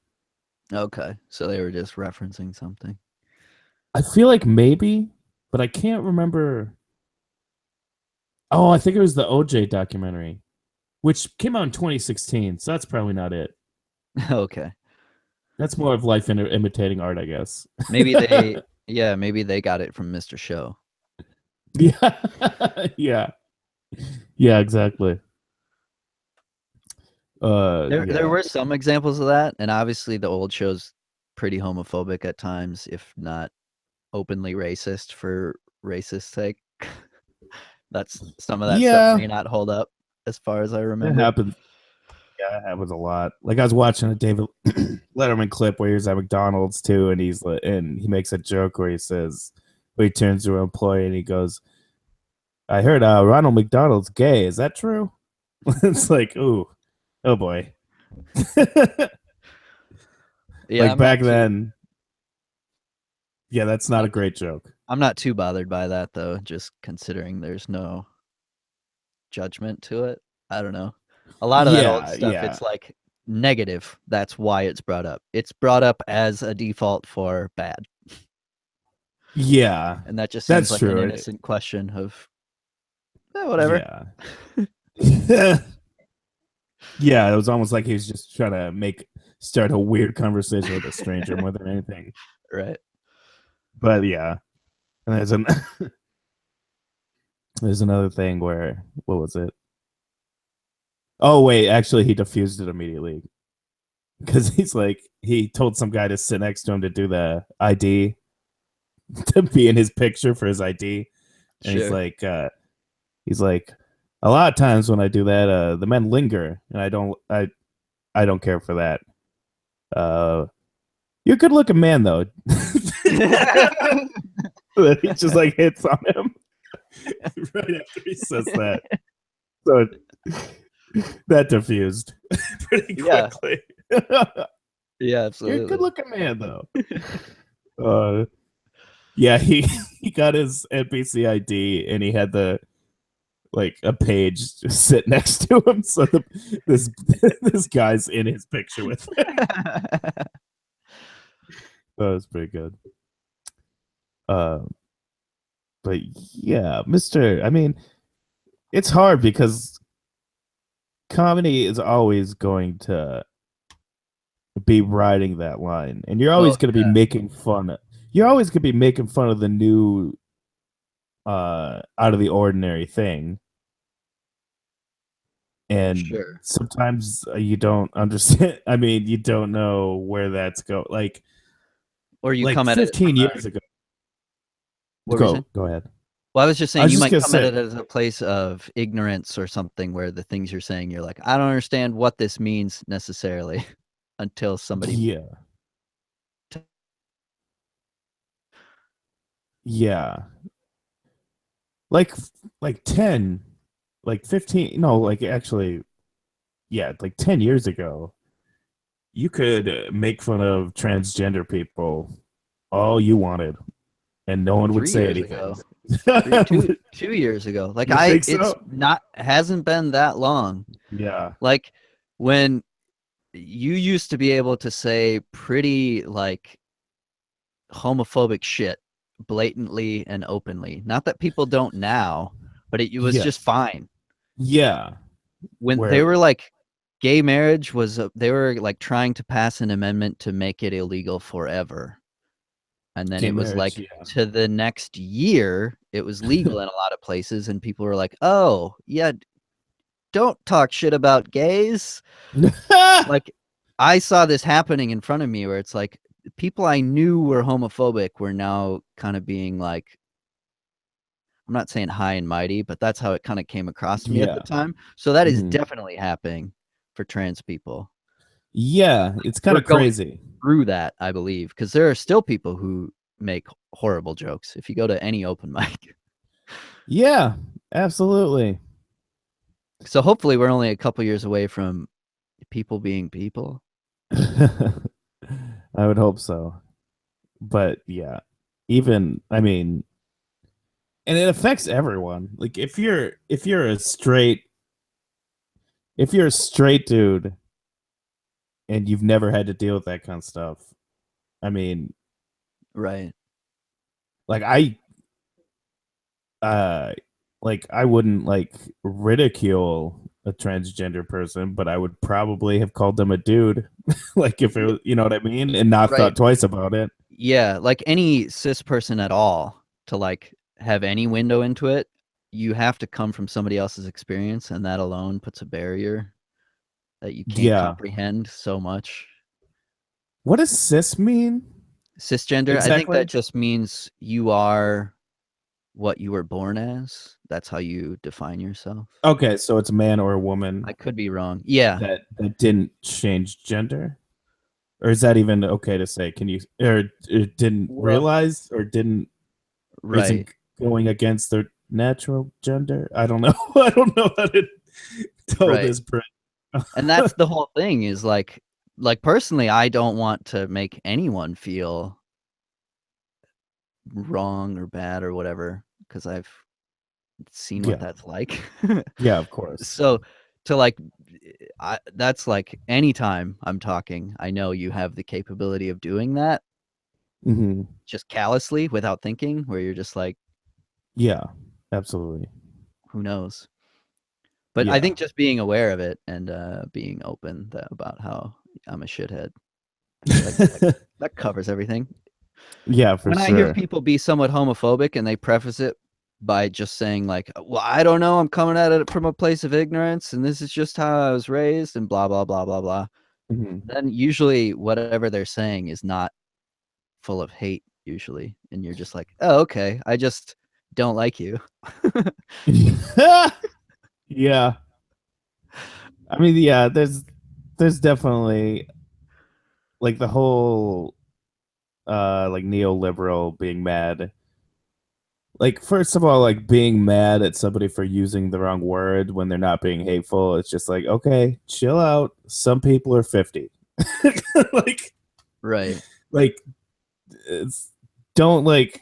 Okay. So they were just referencing something. I feel like maybe, but I can't remember. Oh, I think it was the OJ documentary, which came out in 2016, so that's probably not it. Okay. That's more of life imitating art, I guess. Maybe they, yeah, maybe they got it from Mr. Show. Yeah, yeah, yeah, exactly. There Yeah, were some examples of that, and obviously the old show's pretty homophobic at times, if not openly racist for racist sake. That's some of that stuff yeah, may not hold up as far as I that remember. happens. Yeah, that happens a lot. Like I was watching a David Letterman clip where he was at McDonald's too, and and he makes a joke where he says, where he turns to an employee and he goes, "I heard Ronald McDonald's gay. Is that true?" It's like, ooh, oh boy. Yeah, Like back then, yeah, that's not a not great joke. I'm not too bothered by that though, just considering there's no judgment to it. I don't know. A lot of that old Yeah, stuff, yeah, it's like negative. That's why it's brought up. It's brought up as a default for bad. yeah. And that just seems That's like an true. innocent question of whatever. Yeah. Yeah, it was almost like he was just trying to start a weird conversation with a stranger more than anything. Right. But yeah, and there's another thing where what was it? Oh wait, actually he diffused it immediately because he told some guy to sit next to him to do the ID to be in his picture for his ID, and Sure. he's like a lot of times when I do that, the men linger, and I don't care for that. You're a good looking man though. He just like hits on him right after he says that. So that diffused pretty Yeah. quickly. Yeah, You're a good absolutely. looking man though. Uh, yeah, he got his NPC ID and he had the like a page just sit next to him, so this this guy's in his picture with him. That was pretty good. Uh, but yeah, Mister. I mean, it's hard because comedy is always going to be riding that line, and you're Oh always going to be making fun. You're always going to be making fun of the new, out of the ordinary thing, and sure. sometimes you don't understand. I mean, you don't know where that's go. Or you Like come at it 15 years ago. what were you saying? Go ahead. Well, I was just I saying was you just might gonna come at say, it as a place of ignorance or something where the things you're saying you're like, I don't understand what this means necessarily until somebody yeah, yeah, like like 10, like 15. No, like actually, yeah, like 10 years ago, you could make fun of transgender people all you wanted, and no one would 3 say years anything. ago. 2 years ago. Like You think it's so? not hasn't been that long. Yeah, Like when you used to be able to say pretty like homophobic shit blatantly and openly. Not that people don't now, but it was yeah, just fine. yeah. When they Where were like gay marriage was they were like trying to pass an amendment to make it illegal forever. And then gay it was marriage, like to the next year it was legal in a lot of places and people were like, "Oh, yeah, don't talk shit about gays." yeah. Like I saw this happening in front of me where it's like people I knew were homophobic were now kind of being like, I'm not saying high and mighty, but that's how it kind of came across to me at the Yeah. time. So that is Mhm. definitely happening for trans people. Yeah, it's kind We're of going crazy. through that, I believe, because there are still people who make horrible jokes. If you go to any open mic, Yeah, absolutely. so hopefully we're only a couple years away from people being people. I would hope so. But yeah, even I mean, and it affects everyone. Like if you're a straight dude and you've never had to deal with that kind of stuff, I mean, Right. like uh I wouldn't like ridicule a transgender person, but I would probably have called them a dude, like if it was, you know what I mean, and not Right. thought twice about it. Yeah, like any cis person at all to like have any window into it, you have to come from somebody else's experience, and that alone puts a barrier that you can't Yeah. comprehend so much. What does cis mean Cisgender, I think that exactly? just means you are what you were born as. That's how you define yourself. Okay, so it's a man or a I woman could be wrong. Yeah, that didn't change gender, or is that even okay to say? Can you or it didn't well, realize or didn't or right. isn't going against their natural gender? I don't know. I don't know how to tell Right. this. And that's the whole thing is like personally, I don't want to make anyone feel wrong or bad or whatever because I've seen what Yeah, that's like. yeah, of course. So to like that's like anytime I'm talking, I know you have the capability of doing that Hmm. just callously without thinking, where you're just like, Yeah, absolutely. who knows? But I Yeah. think just being aware of it and being open about how I'm a shithead, that that covers everything. Yeah, for When I hear sure. people be somewhat homophobic and they preface it by just saying like, "Well, I don't know, I'm coming at it from a place of ignorance, and this is just how I was raised," and blah blah blah blah blah, Hmm. then usually whatever they're saying is not full of hate usually, and you're just like, "Oh, okay, I just don't like you." Yeah. I mean, yeah, there's definitely like the whole like neoliberal being mad. Like first of all, like being mad at somebody for using the wrong word when they're not being hateful, it's just like, okay, chill out. Some people are 50. like Right. like it's, don't like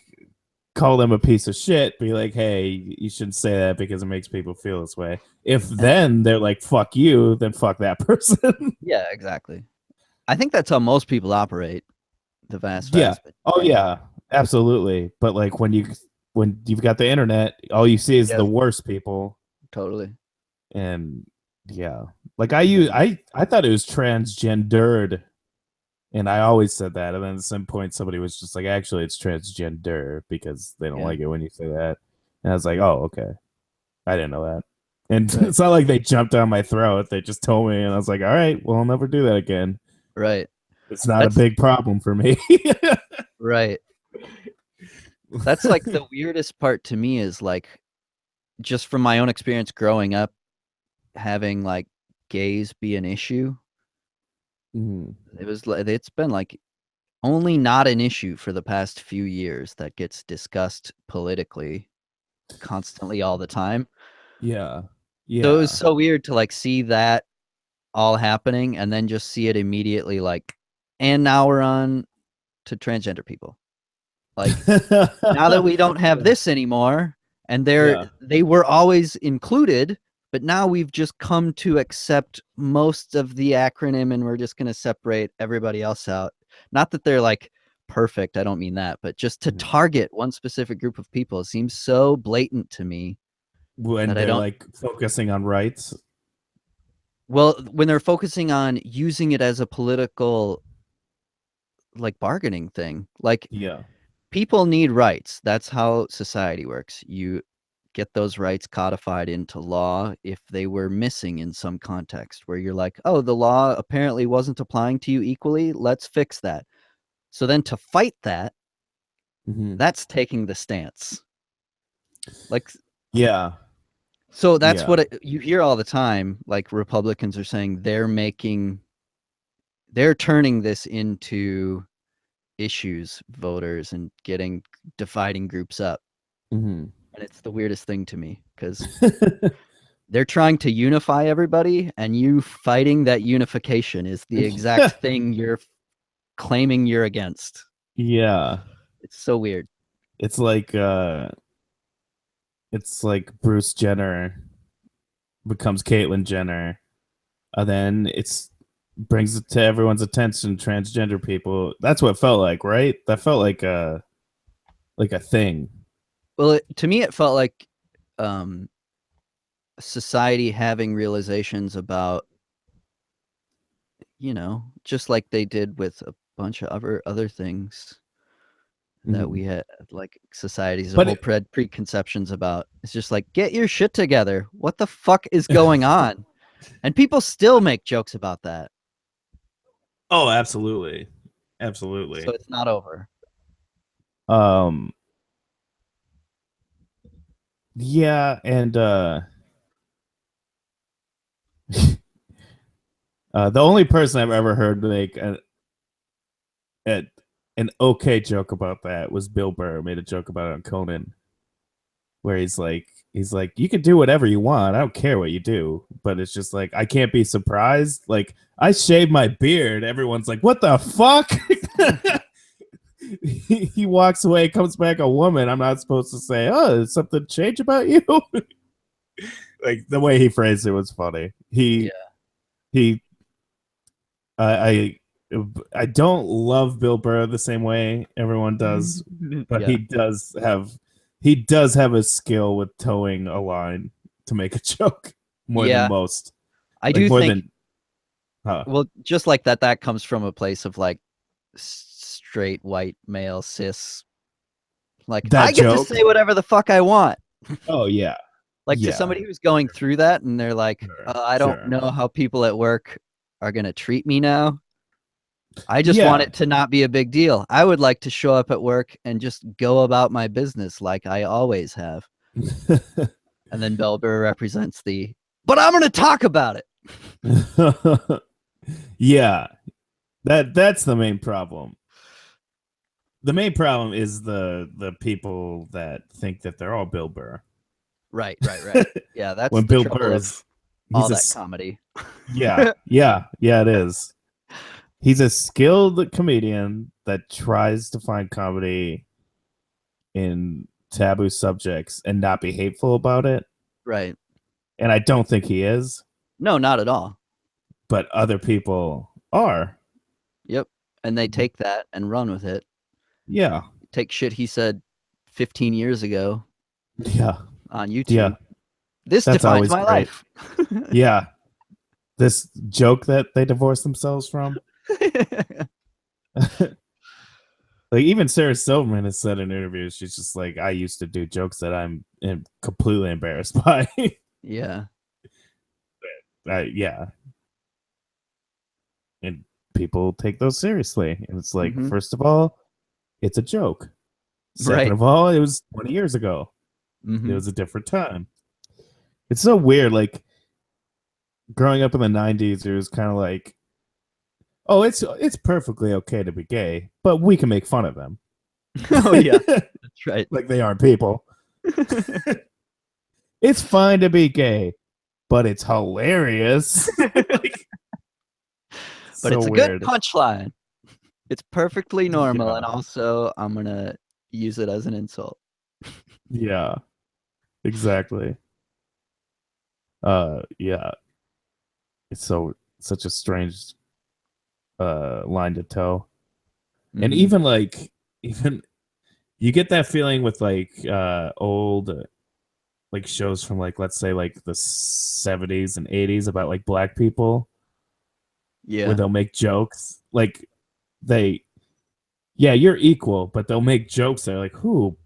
call them a piece of shit. Be like, hey, you shouldn't say that because it makes people feel this way. If And then they're like, fuck you, then fuck that person. yeah, exactly. I think that's how most people operate, the Yeah. vast Oh majority. yeah, absolutely. But like when you've got the internet, all you see is the Yes, worst people. totally. And yeah, like Yeah. I thought it was transgendered, and I always said that. And then at some point, somebody was just like, actually, it's transgender because they don't Yeah. like it when you say that. And I was like, oh, okay, I didn't know that. And Right. it's not like they jumped down my throat; they just told me, and I was like, all right, well, I'll never do that again. Right. It's not a That's big problem for me. right. That's like the weirdest part to me is like just from my own experience growing up having like gays be an issue. Mhm. It's been like only not an issue for the past few years that gets discussed politically constantly all the time. Yeah, So it was yeah. so weird to like see that all happening and then just see it immediately like, and now we're on to transgender people. Like now that we don't have Yeah, this anymore, and yeah. they were always included, but now we've just come to accept most of the acronym and we're just going to separate everybody else out. Not that they're like perfect, I don't mean that, but just to Mhm. target one specific group of people seems so blatant to me When that I they're don't. like focusing on rights. Well, when they're focusing on using it as a political like bargaining thing, like Yeah. people need rights. That's how society works. You get those rights codified into law if they were missing in some context where you're like, oh, the law apparently wasn't applying to you equally. Let's fix that. So then to fight that, Hmm. that's taking the stance. Like, Yeah. so that's Yeah. what you hear all the time. Like Republicans are saying they're turning this into issues, voters, and dividing groups up. Hmm. And it's the weirdest thing to me because they're trying to unify everybody, and you fighting that unification is the exact thing you're claiming you're against. Yeah. It's so weird. It's like Bruce Jenner becomes Caitlyn Jenner, and then it's brings it to everyone's attention transgender people. That's what it felt like, right? That felt like a thing. Well, to me, it felt like um, society having realizations about, just like they did with a bunch of other things that we had, like societies as a whole preconceptions about. It's just like, get your shit together. What the fuck is going on? And people still make jokes about that. Oh, absolutely. Absolutely. So it's not over. Yeah, and the only person I've ever heard make an okay joke about that was Bill Burr. Made a joke about it on Conan, where he's like, you can do whatever you want. I don't care what you do, but it's just like I can't be surprised. Like I shave my beard, everyone's like, what the fuck? He walks away, comes back a woman. I'm not supposed to say, oh, did something change about you? Like the way he phrased it was funny. I don't love Bill Burr the same way everyone does, but he does have a skill with towing a line to make a joke more than most. I do think. Well, just like that comes from a place of like straight white male cis. Like that I get joke? To say whatever the fuck I want. Oh yeah. Like to somebody who's going through that and they're like, I don't know how people at work are going to treat me now. I just want it to not be a big deal. I would like to show up at work and just go about my business like I always have. And then Bill Burr represents but I'm going to talk about it. Yeah. That's the main problem. The main problem is the people that think that they're all Bill Burr. Right. Yeah, that's when Bill Burr is all that comedy. Yeah, it is. He's a skilled comedian that tries to find comedy in taboo subjects and not be hateful about it. Right. And I don't think he is. No, not at all. But other people are. Yep. And they take that and run with it. Yeah. Take shit he said 15 years ago. Yeah. On YouTube. Yeah. This defines my life. Yeah. This joke that they divorced themselves from. Like even Sarah Silverman has said in interviews, she's just like, I used to do jokes that I'm completely embarrassed by. Yeah. Yeah. And people take those seriously. And it's like, first of all, it's a joke. Second of all, it was 20 years ago. It was a different time. It's so weird. Like growing up in the 90s, it was kind of like, oh, it's perfectly okay to be gay, but we can make fun of them. Oh yeah, that's right. Like they aren't people. It's fine to be gay, but it's hilarious. But it's a good punchline. It's perfectly normal, and also I'm gonna use it as an insult. Yeah, exactly. Yeah, it's such a strange line to toe. And even you get that feeling with like old like shows from like, let's say like the 70s and 80s about like black people, where they'll make jokes like you're equal, but they'll make jokes that are like, who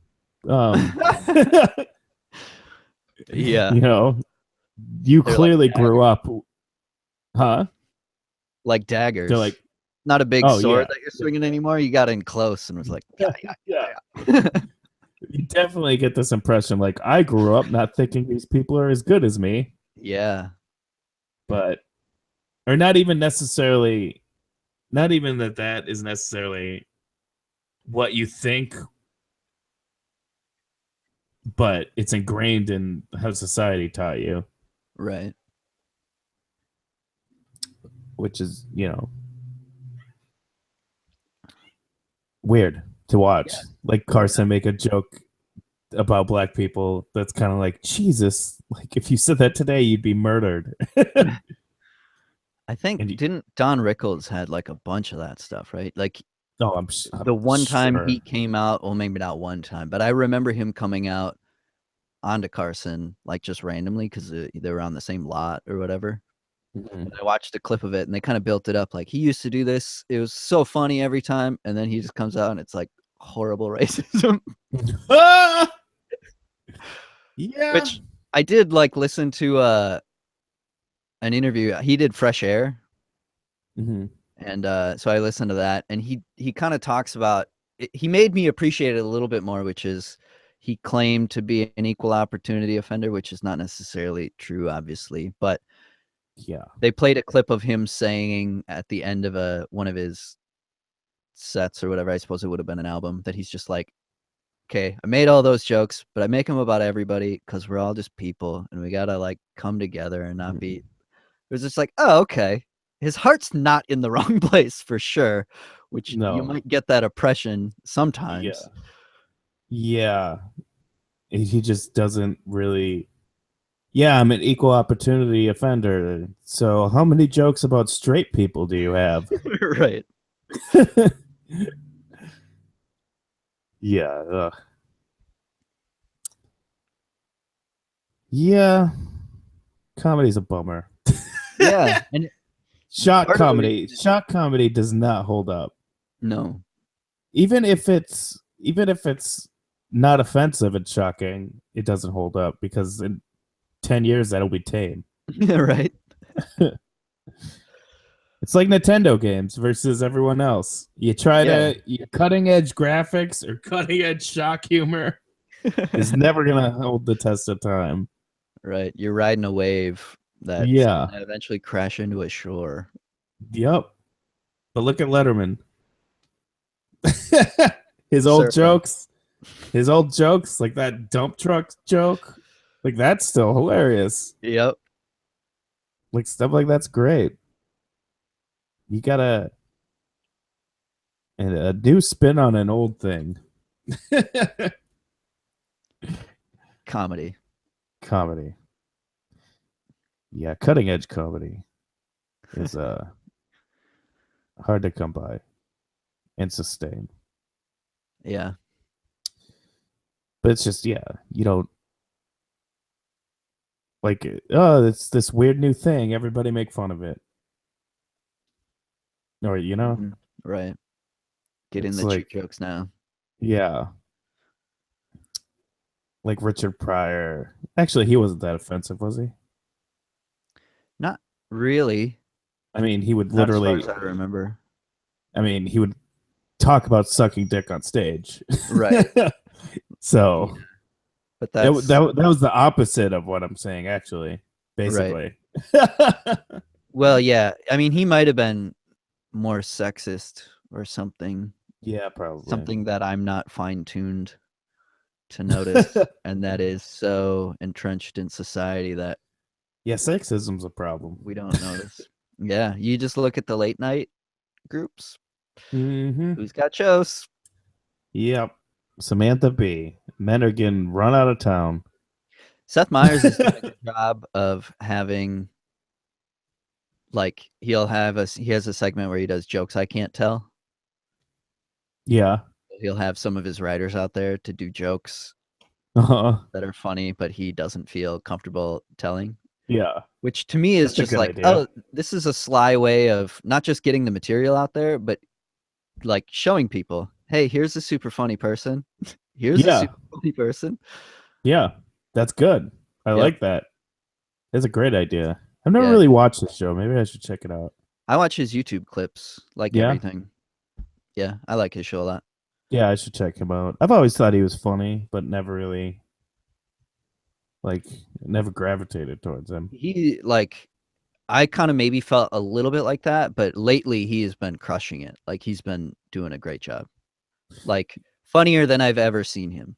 yeah, you clearly like grew up, like daggers. They're like, not a big sword that you're swinging anymore. You got in close and was like, yeah. You definitely get this impression like I grew up not thinking these people are as good as me. Yeah. But or not even that is necessarily what you think, but it's ingrained in how society taught you. Right. Which is, weird to watch. Yeah. Like Carson make a joke about black people that's kind of like, Jesus, like if you said that today, you'd be murdered. I think didn't Don Rickles had like a bunch of that stuff, right? Like I'm the one time he came out, well, maybe not one time, but I remember him coming out onto Carson like just randomly because they were on the same lot or whatever. Mhm. And I watched a clip of it, and they kind of built it up like he used to do this. It was so funny every time, and then he just comes out and it's like horrible racism. Ah! Yeah. Which I did like listen to an interview. He did Fresh Air, Mhm. and so I listened to that, and he kind of talks about it. He made me appreciate it a little bit more, which is he claimed to be an equal opportunity offender, which is not necessarily true, obviously, but Yeah. they played a clip of him saying at the end of one of his sets or whatever, I suppose it would have been an album, that he's just like, okay, I made all those jokes, but I make them about everybody because we're all just people and we gotta like come together and not be. It was just like, oh, okay. His heart's not in the wrong place for sure, which you No. might get that oppression Yeah. sometimes. Yeah. He just doesn't really. Yeah, I'm an equal opportunity offender. So, how many jokes about straight people do you have? Right. Yeah. Yeah. Comedy's a bummer. Yeah. And Shock part of the comedy. reason, Shock comedy does not hold up. no. Even if it's not offensive and shocking, it doesn't hold up because in 10 years that'll be tame. Right. It's like Nintendo games versus everyone else. You try Yeah. you cutting edge graphics or cutting edge shock humor is never gonna hold the test of time. Right. You're riding a wave that's Yeah. gonna eventually crash into a shore. Yep. But look at Letterman. his old Surfing. jokes, his old jokes, like that dump truck joke, like that's still hilarious. Yep. Like stuff like that's great. You gotta and a new spin on an old thing. Comedy. Comedy. Yeah, cutting edge comedy is hard to come by and sustain. Yeah. But it's just you don't like it's this weird new thing. Everybody make fun of it. Or Mhm. Right. Getting it's the cheap like jokes now. yeah, like Richard Pryor. Actually, he wasn't that offensive, was he? Not really. I mean, he would Not as far literally. as I remember. I mean, he would talk about sucking dick on stage. Right. So Yeah. But that's that was the opposite of what I'm saying, actually. right. Basically. Well, yeah. I mean, he might have been more sexist or something. Yeah, probably. Something that I'm not fine-tuned to notice, and that is so entrenched in society that Yeah, sexism's a problem. we don't notice. Yeah, you just look at the late night groups. Mm-hmm. Who's got shows? Yep. Samantha Bee. Men are getting run out of town. Seth Meyers is doing a good job of having, like, he has a segment where he does jokes I can't tell. Yeah. He'll have some of his writers out there to do jokes Uh-huh. that are funny, but he doesn't feel comfortable telling. Yeah. Which to me is That's a just good like, idea. oh, this is a sly way of not just getting the material out there, but like showing people, hey, here's a super funny person. Here's a Yeah. super funny person. Yeah. That's good. I Yep. like that. That's a great idea. I've never Yeah. really watched this show. Maybe I should check it out. I watch his YouTube clips, like Yeah. everything. Yeah, I like his show a lot. Yeah, I should check him out. I've always thought he was funny, but never really like never gravitated towards him. He like I kind of maybe felt a little bit like that, but lately he has been crushing it. Like he's been doing a great job. Like funnier than I've ever seen him.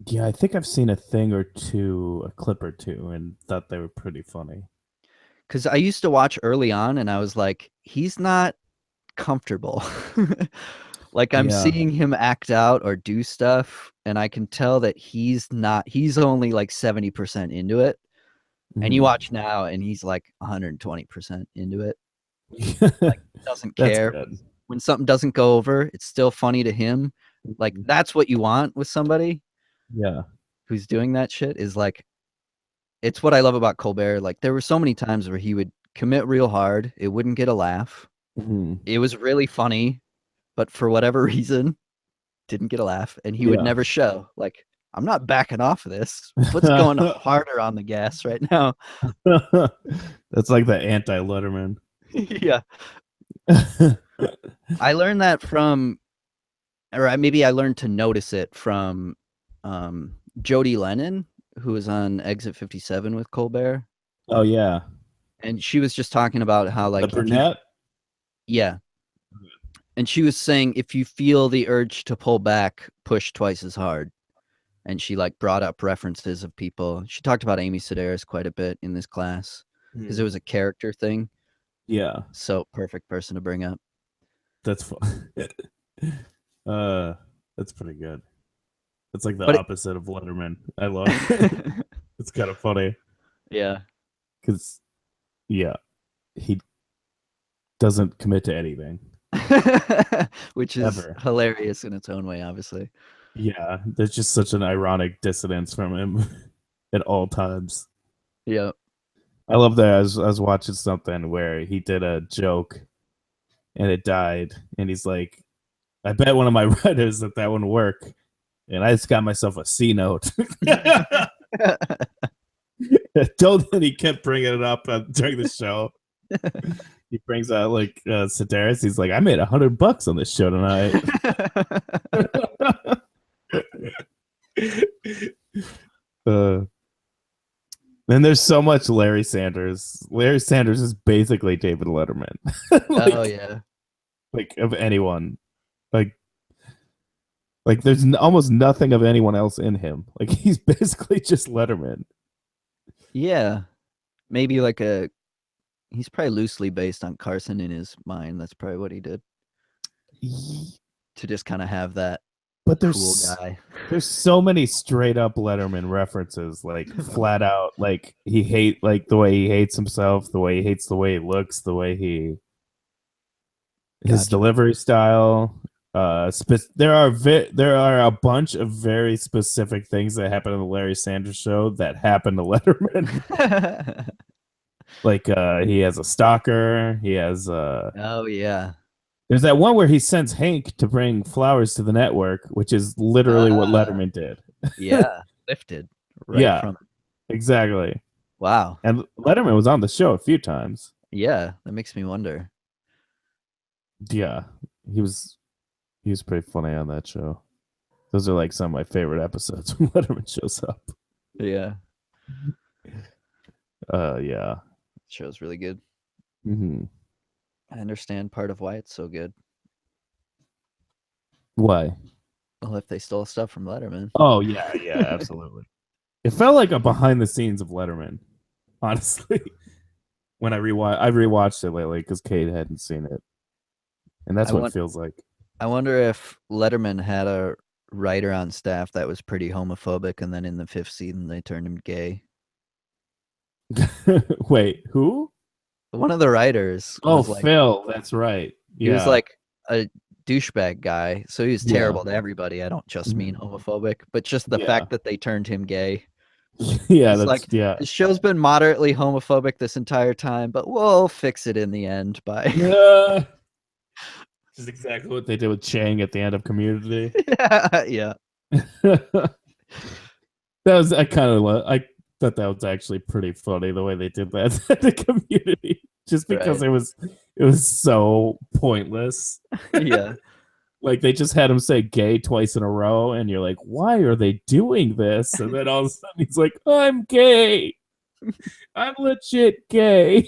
Yeah, I think I've seen a thing or two, a clip or two, and thought they were pretty funny. Cause I used to watch early on and I was like, he's not comfortable. Like I'm Yeah. seeing him act out or do stuff, and I can tell that he's only like 70% into it. And you Mhm. watch now and he's like 120% into it. Like doesn't That's care. good. When something doesn't go over, it's still funny to him. Like that's what you want with somebody Yeah. who's doing that shit is like, it's what I love about Colbert. Like there were so many times where he would commit real hard, it wouldn't get a laugh. Mhm. It was really funny, but for whatever reason, didn't get a laugh, and he would Yeah. never show. Like, I'm not backing off of this. What's going harder on the gas right now? That's like the anti-Letterman. Yeah. I learned that from, or maybe I learned to notice it from Jody Lennon, who was on Exit 57 with Colbert. Oh yeah, And she was just talking about how, the like, brunette. yeah. And she was saying, if you feel the urge to pull back, push twice as hard. And she like brought up references of people. She talked about Amy Sedaris quite a bit in this class because it was a character thing. Yeah, So perfect person to bring up. that's fun. That's pretty good. It's like the But opposite of Letterman. I love it. It's kind of funny yeah. because yeah, he doesn't commit to anything Which is ever. hilarious in its own way, obviously. Yeah, there's just such an ironic dissonance from him at all times. Yeah. I love that. I was watching something where he did a joke and it died, and he's like, "I bet one of my writers that wouldn't work," and I just got myself a C note. Told him he kept bringing it up during the show. He brings out like Sedaris. He's like, "I made $100 on this show tonight." Then there's so much Larry Sanders. Larry Sanders is basically David Letterman. Like, oh yeah. like of anyone. Like there's almost nothing of anyone else in him. Like he's basically just Letterman. Yeah. Maybe like he's probably loosely based on Carson in his mind. That's probably what he did. To just kind of have that But cool guy. there's so many straight up Letterman references, like flat out, like like the way he hates himself, the way he hates the way he looks, the way his delivery style. There are a bunch of very specific things that happen in the Larry Sanders Show that happen to Letterman. Like he has a stalker. He has oh yeah. There's that one where he sends Hank to bring flowers to the network, which is literally what Letterman did. Yeah, lifted right from it. Exactly. Wow. And Letterman was on the show a few times. Yeah, that makes me wonder. Yeah, he was pretty funny on that show. Those are like some of my favorite episodes when Letterman shows up. Yeah. Yeah. Show's really good. Mm-hmm. I understand part of why it's so good. Why? Well, if they stole stuff from Letterman. Oh yeah, absolutely. It felt like a behind the scenes of Letterman, honestly. When I rewatched it lately because Kate hadn't seen it, and that's what it feels like. I wonder if Letterman had a writer on staff that was pretty homophobic, and then in the 5th season they turned him gay. Wait, who? One of the writers. Oh, Phil. That's right. He was like a douchebag guy, so he was terrible to everybody. I don't just mean homophobic, but just the fact that they turned him gay. Yeah, that's like the show's been moderately homophobic this entire time, but we'll fix it in the end by This is exactly what they did with Chang at the end of Community. Yeah. I thought that was actually pretty funny the way they did that at the Community, just because it was so pointless. Yeah. Like they just had him say gay twice in a row, and you're like, why are they doing this? And then all of a sudden he's like, I'm gay. I'm legit gay.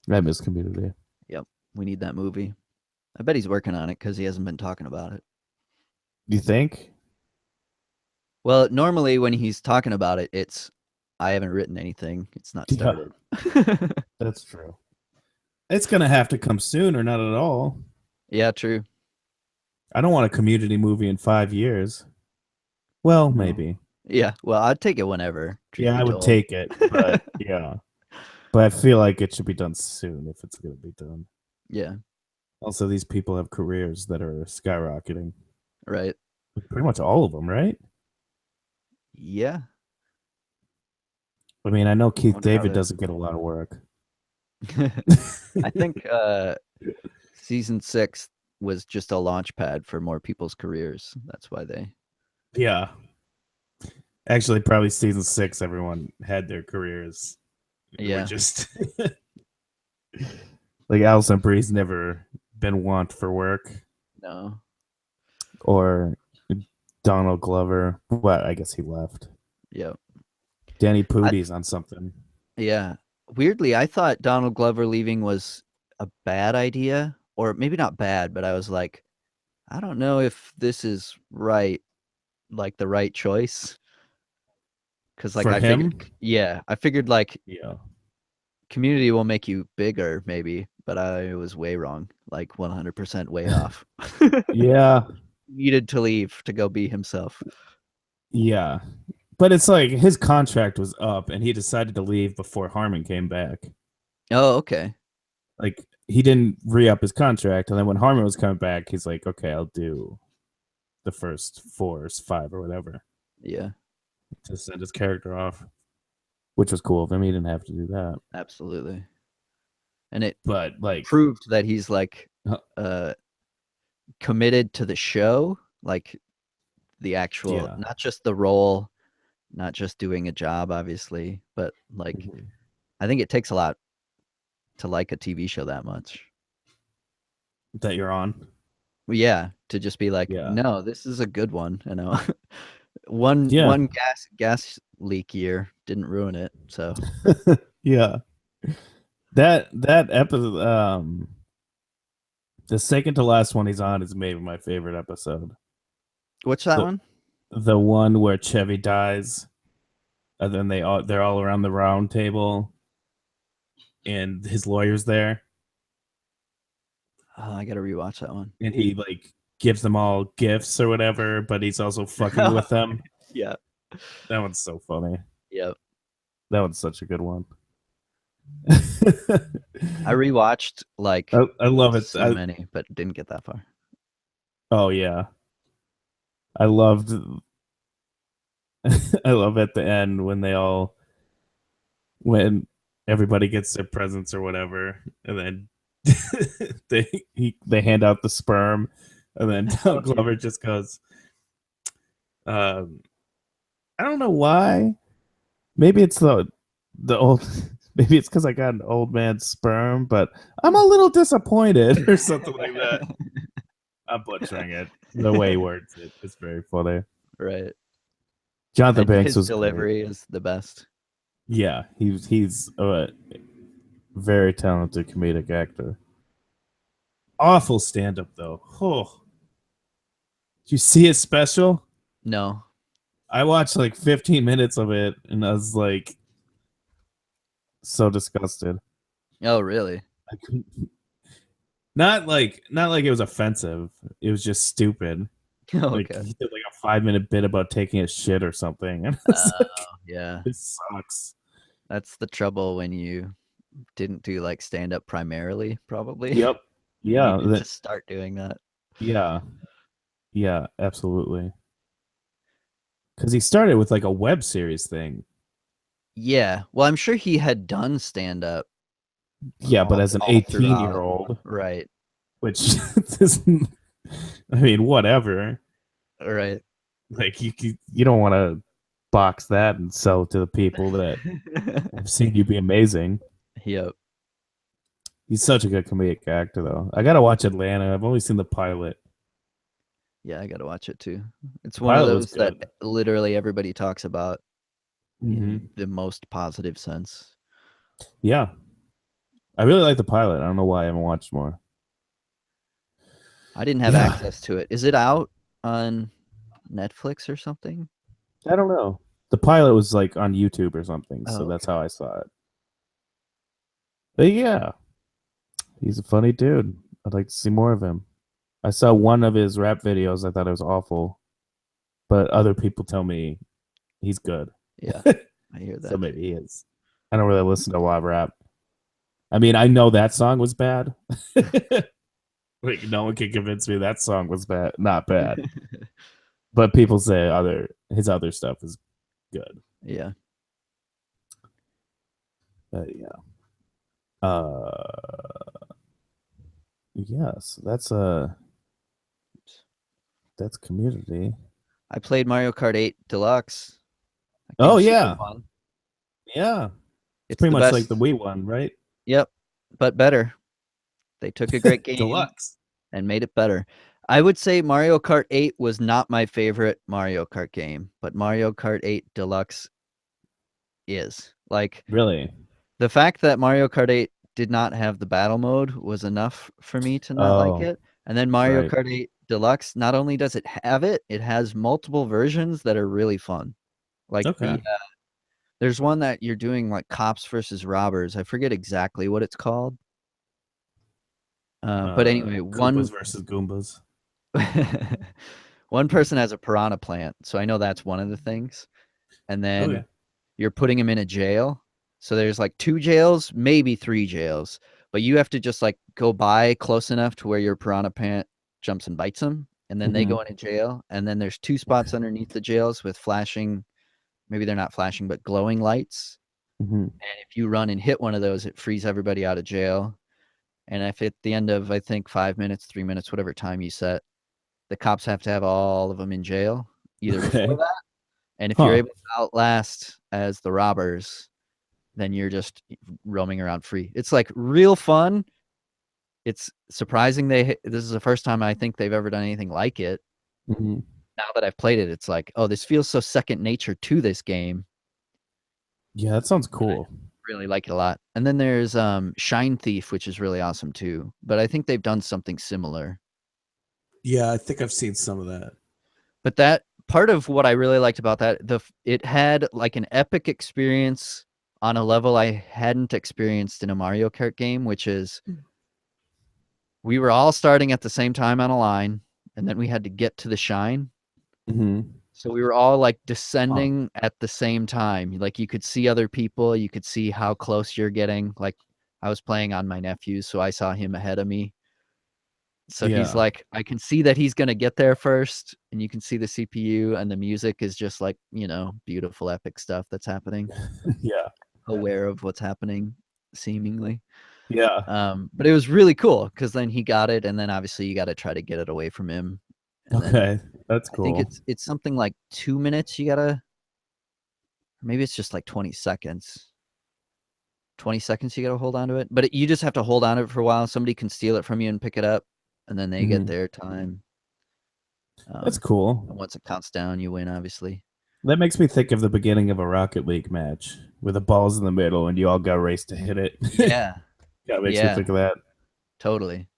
I miss Community. Yep. We need that movie. I bet he's working on it because he hasn't been talking about it. You think? Well, normally when he's talking about it, it's I haven't written anything. It's not started. Yeah. That's true. It's gonna have to come soon or not at all. Yeah, true. I don't want a Community movie in 5 years. Well, maybe. Yeah, well, I'd take it whenever. Yeah, I would take it, but yeah. But I feel like it should be done soon if it's gonna be done. Yeah. Also, these people have careers that are skyrocketing. Right. Pretty much all of them, right? Yeah. I mean, I know I Keith wonder how David they're doesn't get a lot of work. I think season 6 was just a launch pad for more people's careers. That's why they Yeah. Actually, probably season 6, everyone had their careers. We're Yeah. just like Alison Brie's never been want for work, No. or Donald Glover. Well, I guess he left. Yeah. Danny I Pudi's on something. Yeah. Weirdly, I thought Donald Glover leaving was a bad idea, or maybe not bad, but I was like, I don't know if this is right, like the right choice. Because like For I figured, him? yeah, I figured like Yeah. Community will make you bigger, maybe, but I was way wrong, like 100% way off. Yeah. Needed to leave to go be himself. Yeah. But it's like his contract was up and he decided to leave before Harmon came back. Oh, okay. Like he didn't re-up his contract, and then when Harmon was coming back, he's like, "Okay, I'll do the first 4 or 5 or whatever Yeah, to send his character off," which was cool of him. He didn't have to do that, absolutely. And it but like, proved that he's like uh, uh committed to the show, like the actual, yeah, not just the role, not just doing a job, obviously, but like I think it takes a lot to like a TV show that much. that you're on. Yeah, to just be like, Yeah, no, this is a good one, you know. one yeah, one gas leak year didn't ruin it. So yeah. That episode, the second to last one he's on is maybe my favorite episode. what's that The one? the one where Chevy dies, and then they're all around the round table, and his lawyer's there, Oh, I gotta rewatch that one. and he like gives them all gifts or whatever, but he's also fucking with them. Yeah. That one's so funny. Yep. That one's such a good one. I rewatched like I love it. so many, but didn't get that far. Oh yeah, I loved. I love at the end when everybody gets their presents or whatever, and then they hand out the sperm, and then Doug Glover just goes, um, "I don't know why. Maybe it's the old." Maybe it's because I got an old man's sperm, but I'm a little disappointed or something like that. I'm butchering it. The way he words it is very funny. Right. Jonathan And Banks his was great. delivery is the best. Yeah, he's a very talented comedic actor. Awful stand up though. Oh, did you see his special? No. I watched like 15 minutes of it and I was like so disgusted. Oh, really? I couldn't, not like it was offensive. It was just stupid. Like Okay. he did like a 5 minute bit about taking a shit or something, and I was like, Yeah. "This sucks." That's the trouble when you didn't do like stand up primarily, probably. Yep. You Yeah. needed to start doing that. Yeah. Yeah. Absolutely. Because he started with like a web series thing. Yeah. Well, I'm sure he had done stand up Yeah, but as an all 18-year throughout. old, Right. which is, I mean, whatever. Right. Like you don't want to box that and sell it to the people that have seen you be amazing. Yep. He's such a good comedic actor, though. I gotta watch Atlanta. I've only seen the pilot. Yeah, I gotta watch it too. It's The one of pilot was those that good. literally everybody talks about Hmm. in the most positive sense. Yeah, I really like the pilot. I don't know why I haven't watched more. I didn't have Yeah, access to it. Is it out on Netflix or something? I don't know. The pilot was like on YouTube or something, so Oh, that's okay. how I saw it. But yeah, he's a funny dude. I'd like to see more of him. I saw one of his rap videos. I thought it was awful, but other people tell me he's good. Yeah, I hear So that. maybe he is. I don't really listen to a lot of rap. I mean, I know that song was bad. Like no one can convince me that song was bad, not bad. But people say his other stuff is good. Yeah. But yeah. Yes, that's Community. I played Mario Kart 8 Deluxe. That Oh game's super yeah, fun. yeah. It's It's pretty the much like best. the Wii one, right? Yep, but better. They took a great game Deluxe. and made it better. I would say Mario Kart 8 was not my favorite Mario Kart game, but Mario Kart 8 Deluxe is. Like, Really? the fact that Mario Kart 8 did not have the battle mode was enough for me to not like Oh, it. And then Mario right. Kart 8 Deluxe, not only does it have it, it has multiple versions that are really fun. Like Okay. there's one that you're doing like cops versus robbers. I forget exactly what it's called. But anyway, Koopas versus Goombas. one person has a piranha plant, so I know that's one of the things. And Okay. then you're putting him in a jail. So there's like 2 jails, maybe 3 jails, but you have to just like go by close enough to where your piranha plant jumps and bites them, and then they Mm-hmm. go into jail. And then there's 2 spots underneath the jails with flashing, maybe they're not flashing, but glowing lights. Mm-hmm. And if you run and hit one of those, it frees everybody out of jail. And if at the end of, I think, 5 minutes, 3 minutes, whatever time you set, the cops have to have all of them in jail either before Okay. that. And if you're Huh. able to outlast as the robbers, then you're just roaming around free. It's like real fun. It's surprising this is the first time I think they've ever done anything like it. Mm-hmm. Now that I've played it, it's like, oh, this feels so second nature to this game. Yeah, that sounds cool. Really like it a lot. And then there's Shine Thief, which is really awesome too. But I think they've done something similar. Yeah, I think I've seen some of that. But that part of what I really liked about that, it had like an epic experience on a level I hadn't experienced in a Mario Kart game, which is we were all starting at the same time on a line, and then we had to get to the shine. Mm-hmm. So we were all like Huh. descending at the same time. Like you could see other people, you could see how close you're getting. Like I was playing on my nephew, so I saw him ahead of me. So he's Yeah. like, I can see that he's gonna get there first, and you can see the CPU, and the music is just like, beautiful, epic stuff that's happening. Yeah. Aware of what's happening, seemingly. Yeah. But it was really cool because then he got it, and then obviously you got to try to get it away from him, and then Okay. That's I think cool. it's something like 2 minutes. You gotta, maybe it's just like 20 seconds. 20 seconds you gotta hold on to it, but you just have to hold on to it for a while. Somebody can steal it from you and pick it up, and then they get Mm-hmm. their time. That's And cool. once it counts down, you win, obviously. That makes me think of the beginning of a Rocket League match where the ball's in the middle and you all got to race to hit it. Yeah, That makes me yeah, think of that. totally.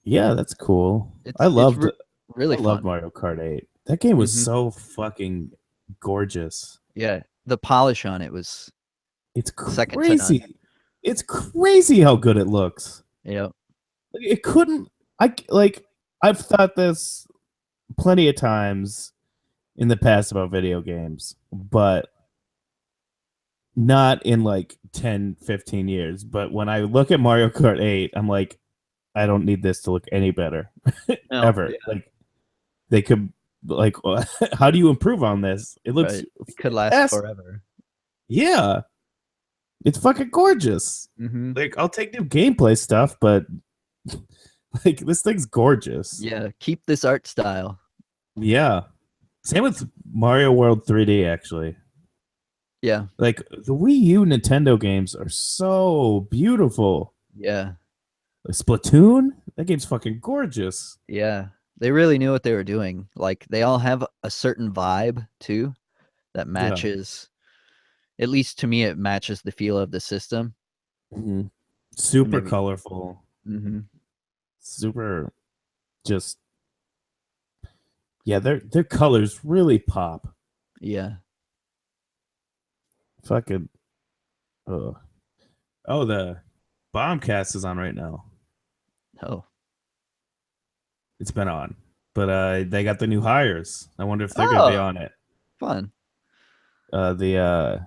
Yeah, that's cool. It's really I loved fun. Mario Kart 8. That game was Hmm. so fucking gorgeous. Yeah, the polish on it was It's second to none. crazy. It's crazy how good it looks. Yep. It couldn't I like I've thought this plenty of times in the past about video games, but not in like 10, 15 years. But when I look at Mario Kart 8, I'm like, I don't need this to look any better No, ever. yeah, Like they could like how do you improve on this? It looks right. It could last fantastic. forever. Yeah. It's fucking gorgeous. Hmm. Like I'll take new gameplay stuff, but like this thing's gorgeous. Yeah, keep this art style. Yeah. Same with Mario World 3D actually. Yeah, Like the Wii U Nintendo games are so beautiful. yeah, Like Splatoon, that game's fucking gorgeous. yeah. They really knew what they were doing. Like they all have a certain vibe too that Yeah. matches. At least to me, it matches the feel of the system. Mm-hmm. Super Maybe. colorful. Hmm. Super just yeah, their colors really pop. Yeah. Fucking oh. Oh, the Bombcast is on right now. Oh. It's been on. But they got the new hires. I wonder if they're gonna be Oh, on it. fun. The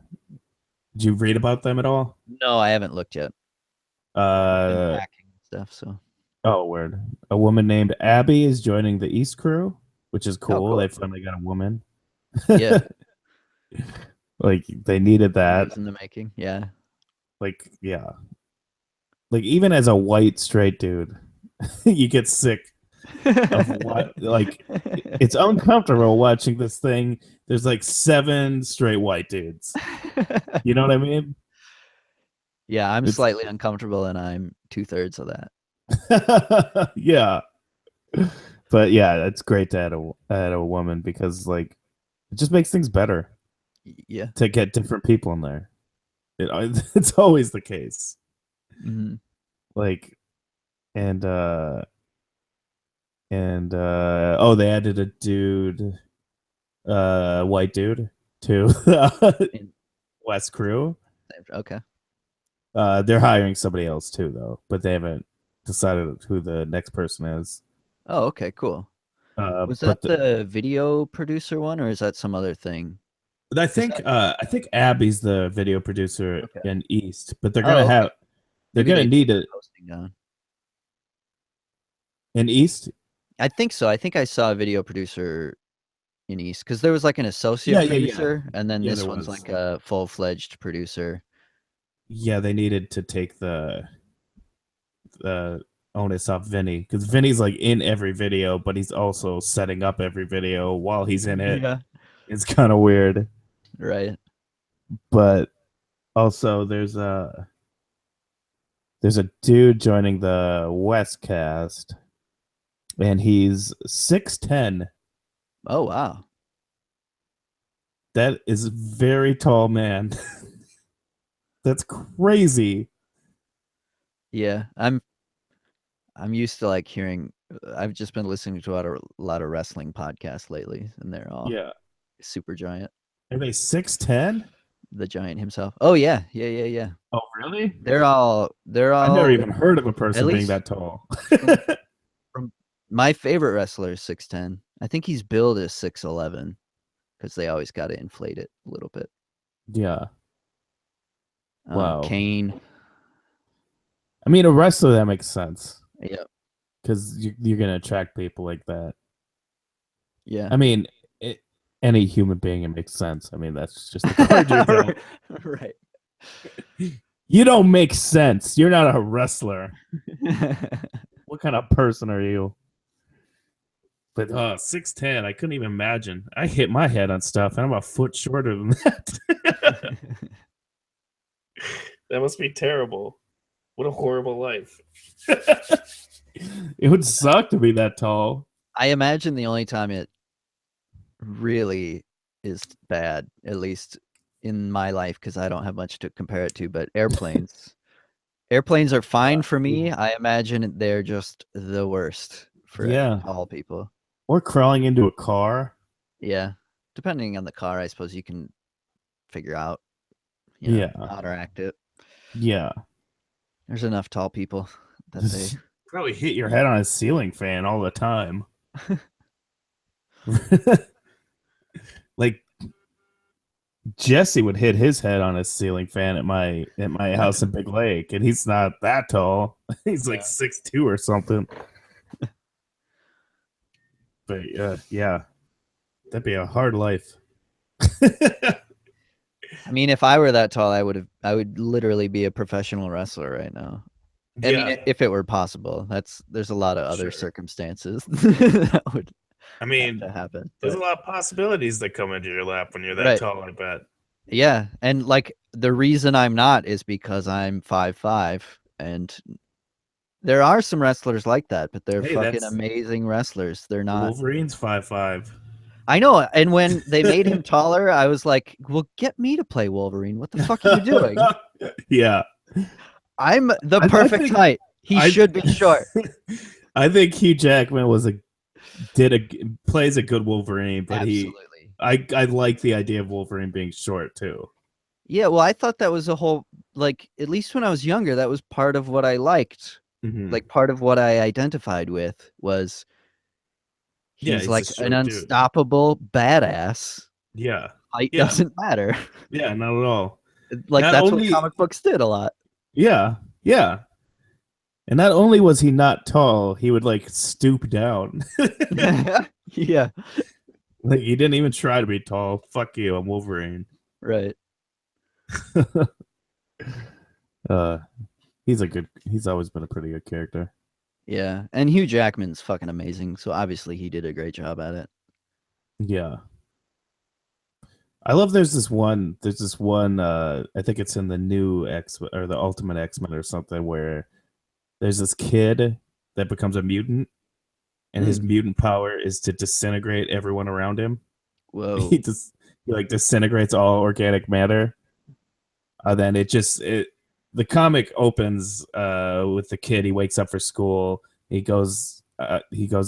did you read about them at all? No, I haven't looked yet. Been Uh packing stuff, so. Oh, word. A woman named Abby is joining the East crew, which is Oh, cool. cool. They finally got a woman. Yeah. Like they needed that. Years in the making. Yeah. Like, yeah. Like even as a white straight dude, you get sick of what like it's uncomfortable watching this thing. There's like 7 straight white dudes. You know what I mean? Yeah, I'm It's slightly uncomfortable, and I'm 2/3 of that. yeah. But yeah, it's great to add a woman because like it just makes things better Yeah. to get different people in there. It's always the case. Mhm. Like and oh, they added a dude, white dude to In- West Crew. Okay. They're hiring somebody else too, though, but they haven't decided who the next person is. Oh, okay, cool. Was that But the video producer one, or is that some other thing? Is that I think Abby's the video producer okay? in East, but Oh, okay. they're Maybe gonna they did need the it posting down. in East. I think so. I think I saw a video producer in East because there was like an Yeah, associate yeah, yeah, producer, and then yeah. this There one's was. like a full-fledged producer. Yeah, they needed to take the onus off Vinny because Vinny's like in every video, but he's also setting up every video while he's in it. Yeah. It's kind of weird, Right. but also there's a dude joining the West cast, and he's 6'10". Oh, wow. That is a very tall man. That's crazy. Yeah. I'm used to like hearing. I've just been listening to a lot of wrestling podcasts lately, and they're all Yeah. super giant. Are they 6'10"? The giant himself. Oh yeah, yeah, yeah, yeah. Oh, really? They're I've never all even heard of a at person being least that tall. from from my favorite wrestler is 6'10". I think he's billed as 6'11" because they always got to inflate it a little bit. Yeah. Wow. Kane. I mean, a wrestler that makes sense Yeah, because you're gonna attract people like that. yeah. I mean, any human being, it makes sense. I mean, that's just the cardio count. Right. You don't make sense. You're not a wrestler. What kind of person are you? But 6'10", I couldn't even imagine. I hit my head on stuff, and I'm a foot shorter than that. That must be terrible. What a horrible life. It would suck to be that tall. I imagine the only time it really is bad, at least in my life, because I don't have much to compare it to, but airplanes. Airplanes are fine for me. I imagine they're just the worst for Yeah. all people. Or crawling into a car. Yeah. Depending on the car, I suppose you can figure out, Yeah. counteract it. Yeah. There's enough tall people that they Probably hit your head on a ceiling fan all the time. Like Jesse would hit his head on a ceiling fan at my house in Big Lake, and he's not that tall. He's like 6'2" or something. But yeah, that'd be a hard life. I mean, if I were that tall, I would literally be a professional wrestler right now. I mean, if it were possible. There's a lot of other circumstances that would I mean, have to happen. there's a lot of possibilities that come into your lap when you're that Right. tall, I bet. Yeah, and like the reason I'm not is because I'm 5'5", and there are some wrestlers like that, but they're fucking amazing wrestlers. They're not. Wolverine's 5'5". I know, and when they made him taller, I was like, "Well, get me to play Wolverine. What the fuck are you doing?" Yeah. I'm the perfect height. He should be short. I think Hugh Jackman plays a good Wolverine, but Absolutely. I like the idea of Wolverine being short too. Yeah, well, I thought that was a whole, like, at least when I was younger, that was part of what I liked. Mm-hmm. Like, part of what I identified with was he's like an unstoppable badass. Yeah. Height doesn't matter. Yeah, not at all. Like, that's what comic books did a lot. Yeah. Yeah. And not only was he not tall, he would like stoop down. Yeah, Like he didn't even try to be tall. Fuck you, I'm Wolverine. right. uh he's always been a pretty good character. Yeah, and Hugh Jackman's fucking amazing, so obviously he did a great job at it. Yeah. I love there's this one I think it's in the new X or the Ultimate X-Men or something where there's this kid that becomes a mutant and his mutant power is to disintegrate everyone around him. Whoa. He like disintegrates all organic matter. Then the comic opens with the kid. He wakes up for school. He goes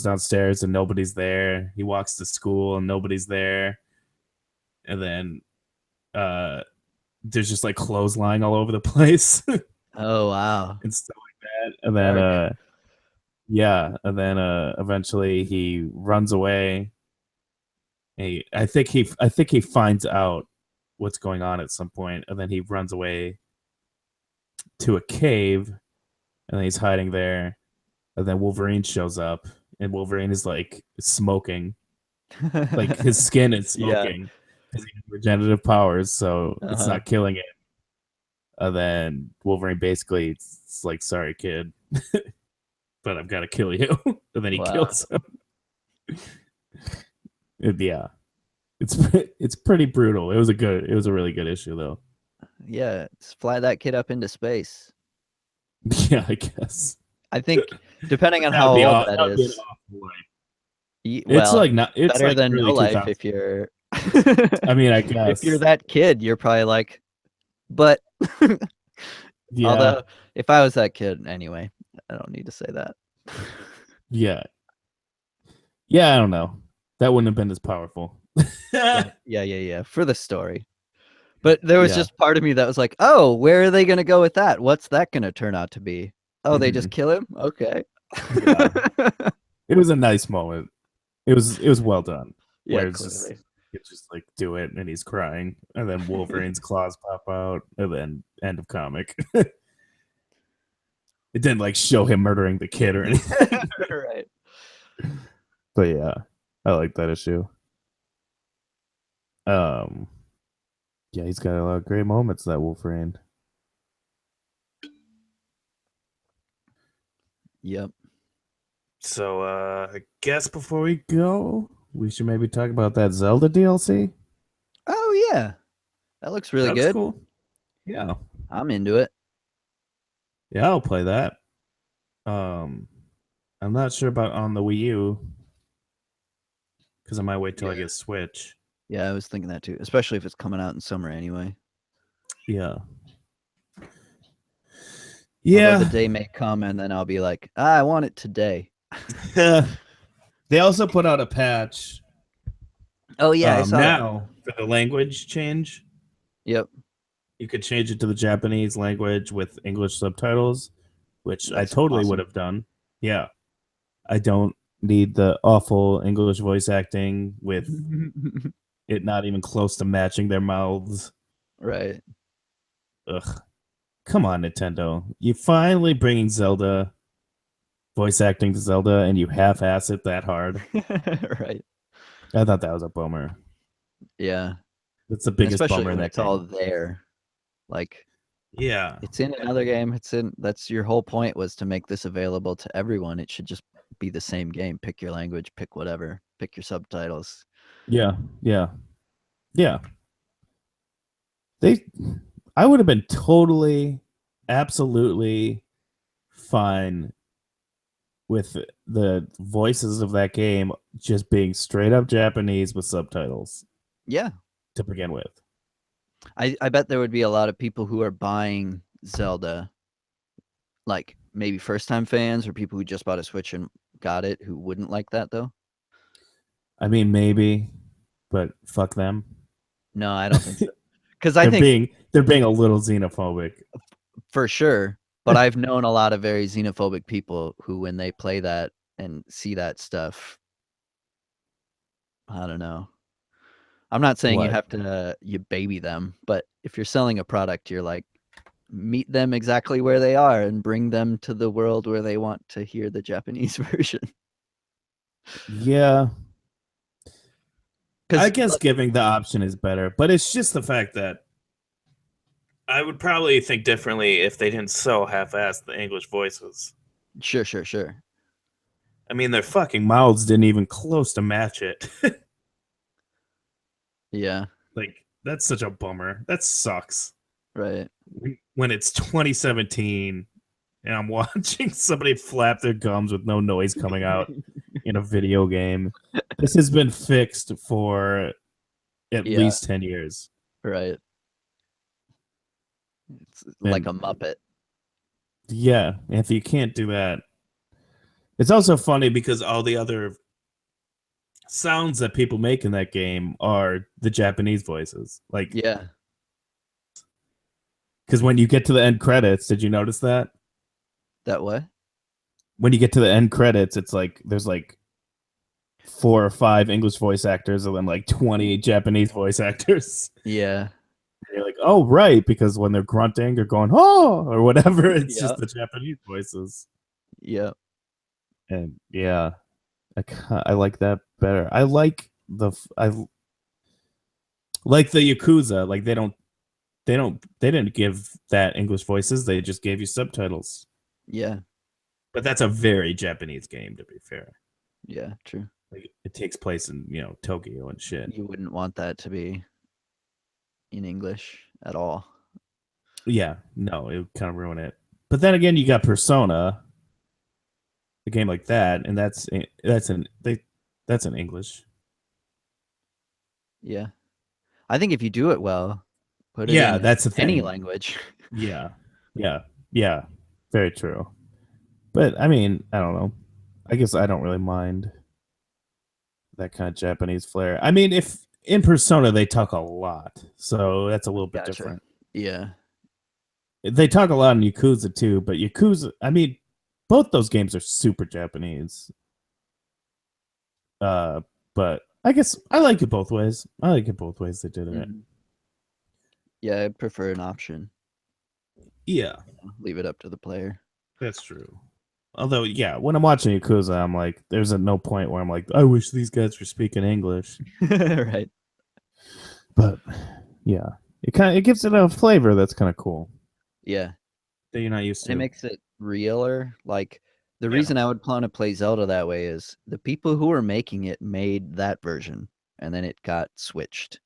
downstairs and nobody's there. He walks to school and nobody's there. And then there's just like clothes lying all over the place. Oh wow. And stuff like that. And then eventually he runs away. I think he finds out what's going on at some point, and then he runs away to a cave, and then he's hiding there. And then Wolverine shows up, and Wolverine is like smoking, like his skin is smoking because he has regenerative powers, so it's not killing it. And then Wolverine basically it's like, "Sorry, kid, but I've got to kill you." And then he kills him. Yeah, it's pretty brutal. It was a really good issue though. Yeah, fly that kid up into space. Yeah, I guess. I think depending on how old that is. It's like not. It's better like than really no life 2000. if you're. I mean, I guess if you're that kid, you're probably like, but. Yeah. Although, if I was that kid, anyway, I don't need to say that. Yeah. Yeah, I don't know. That wouldn't have been as powerful. Yeah. For the story. But there was just part of me that was like, oh, where are they going to go with that? What's that going to turn out to be? Oh, they just kill him? Okay. Yeah. It was a nice moment. It was well done. Yeah, where it's just like do it and he's crying and then Wolverine's claws pop out and then end of comic. It didn't like show him murdering the kid or anything. Right. But yeah, I like that issue. Yeah, he's got a lot of great moments, that Wolverine. Yep. So I guess before we go, we should maybe talk about that Zelda DLC. Oh yeah. That looks really good. Cool. Yeah. I'm into it. Yeah, I'll play that. I'm not sure about on the Wii U because I might wait till I get Switch. Yeah, I was thinking that too, especially if it's coming out in summer anyway. Yeah. Yeah. Although the day may come and then I'll be like, I want it today. They also put out a patch. Oh yeah, I saw now that. For the language change. Yep. You could change it to the Japanese language with English subtitles, which I totally would have done. Yeah. I don't need the awful English voice acting with it not even close to matching their mouths. Right. Ugh. Come on, Nintendo. You finally bringing Zelda voice acting to Zelda and you half-ass it that hard. Right. I thought that was a bummer. Yeah. It's the biggest especially bummer in that it's game. all there. Like, yeah, it's in another game. That's your whole point, was to make this available to everyone. It should just be the same game. Pick your language, pick whatever, pick your subtitles. Yeah. I would have been totally, absolutely fine with the voices of that game just being straight up Japanese with subtitles. Yeah. To begin with. I bet there would be a lot of people who are buying Zelda, like maybe first time fans or people who just bought a Switch and got it, who wouldn't like that though. I mean, maybe, but fuck them. No, I don't think so. Because I think they're being a little xenophobic. For sure. But I've known a lot of very xenophobic people who, when they play that and see that stuff, I don't know. I'm not saying you have to you baby them, but if you're selling a product, you're like, meet them exactly where they are and bring them to the world where they want to hear the Japanese version. Yeah. I Because guess giving the option is better, but it's just the fact that I would probably think differently if they didn't so half-ass the English voices. sure. I mean, their fucking mouths didn't even close to match it. Yeah, Like, that's such a bummer. That sucks. right. When it's 2017 and I'm watching somebody flap their gums with no noise coming out in a video game. This has been fixed for at Yeah, least 10 years. right. It's like And a Muppet. yeah, if you can't do that, it's also funny because all the other sounds that people make in that game are the Japanese voices. Like, Yeah. because when you get to the end credits, did you notice that? That what? When you get to the end credits, it's like there's like 4 or 5 English voice actors and then like 20 Japanese voice actors. Yeah. And you're like, oh, right, because when they're grunting or going, oh, or whatever, it's Yeah. just the Japanese voices. Yeah. And yeah, I like that better. I like the Yakuza. Like they didn't give that English voices. They just gave you subtitles. Yeah. But that's a very Japanese game, to be fair. Yeah. True. Like it takes place in Tokyo and shit. You wouldn't want that to be in English at all. Yeah, no, it would kind of ruin it. But then again, you got Persona, a game like that, and that's in English. Yeah. I think if you do it well, put it Yeah, in that's the any thing. language. Yeah, yeah, yeah. Very true. But I mean, I don't know. I guess I don't really mind that kind of Japanese flair. I mean, if in Persona they talk a lot, so that's a little bit Gotcha. different. Yeah. They talk a lot in Yakuza too, but Yakuza, I mean, both those games are super Japanese. Uh, but I guess I like it both ways. I like it both ways they did it. Mhm. Yeah, I prefer an option. Yeah, Leave it up to the player. that's true. Although, yeah, when I'm watching Yakuza, I'm like, there's at no point where I'm like, I wish these guys were speaking English. Right. But yeah, it gives it a flavor that's kind of cool Yeah. that you're not used And it to. makes it realer. Like the Yeah. reason I would want to play Zelda that way is the people who were making it made that version and then it got switched.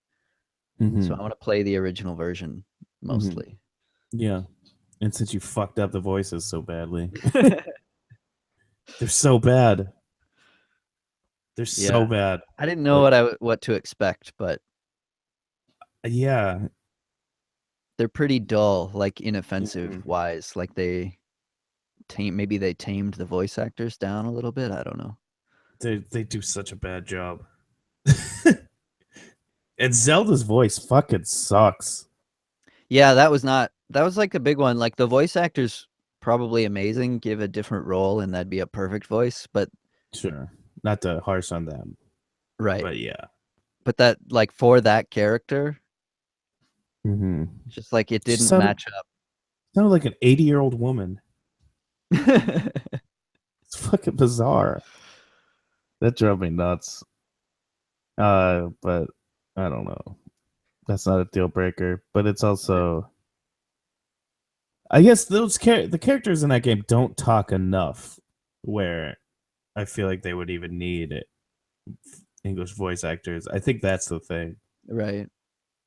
So I want to play the original version mostly. Yeah. And since you fucked up the voices so badly, they're so bad. They're so Yeah. bad. I didn't know Like, what to expect, but yeah. they're pretty dull, like inoffensive Mhm. wise. Like maybe they tamed the voice actors down a little bit. I don't know. They do such a bad job. And Zelda's voice fucking sucks. Yeah, that was like a big one. Like the voice actors probably amazing, give a different role and that'd be a perfect voice, but Sure. Not to harsh on them, right. but yeah. But that like for that character, Mm-hmm. just like it She didn't match sounded like an 80-year-old woman. up. It's fucking bizarre. That drove me nuts. But I don't know. That's not a deal breaker, but it's also I guess the characters in that game don't talk enough where I feel like they would even need English voice actors. I think that's the thing Right.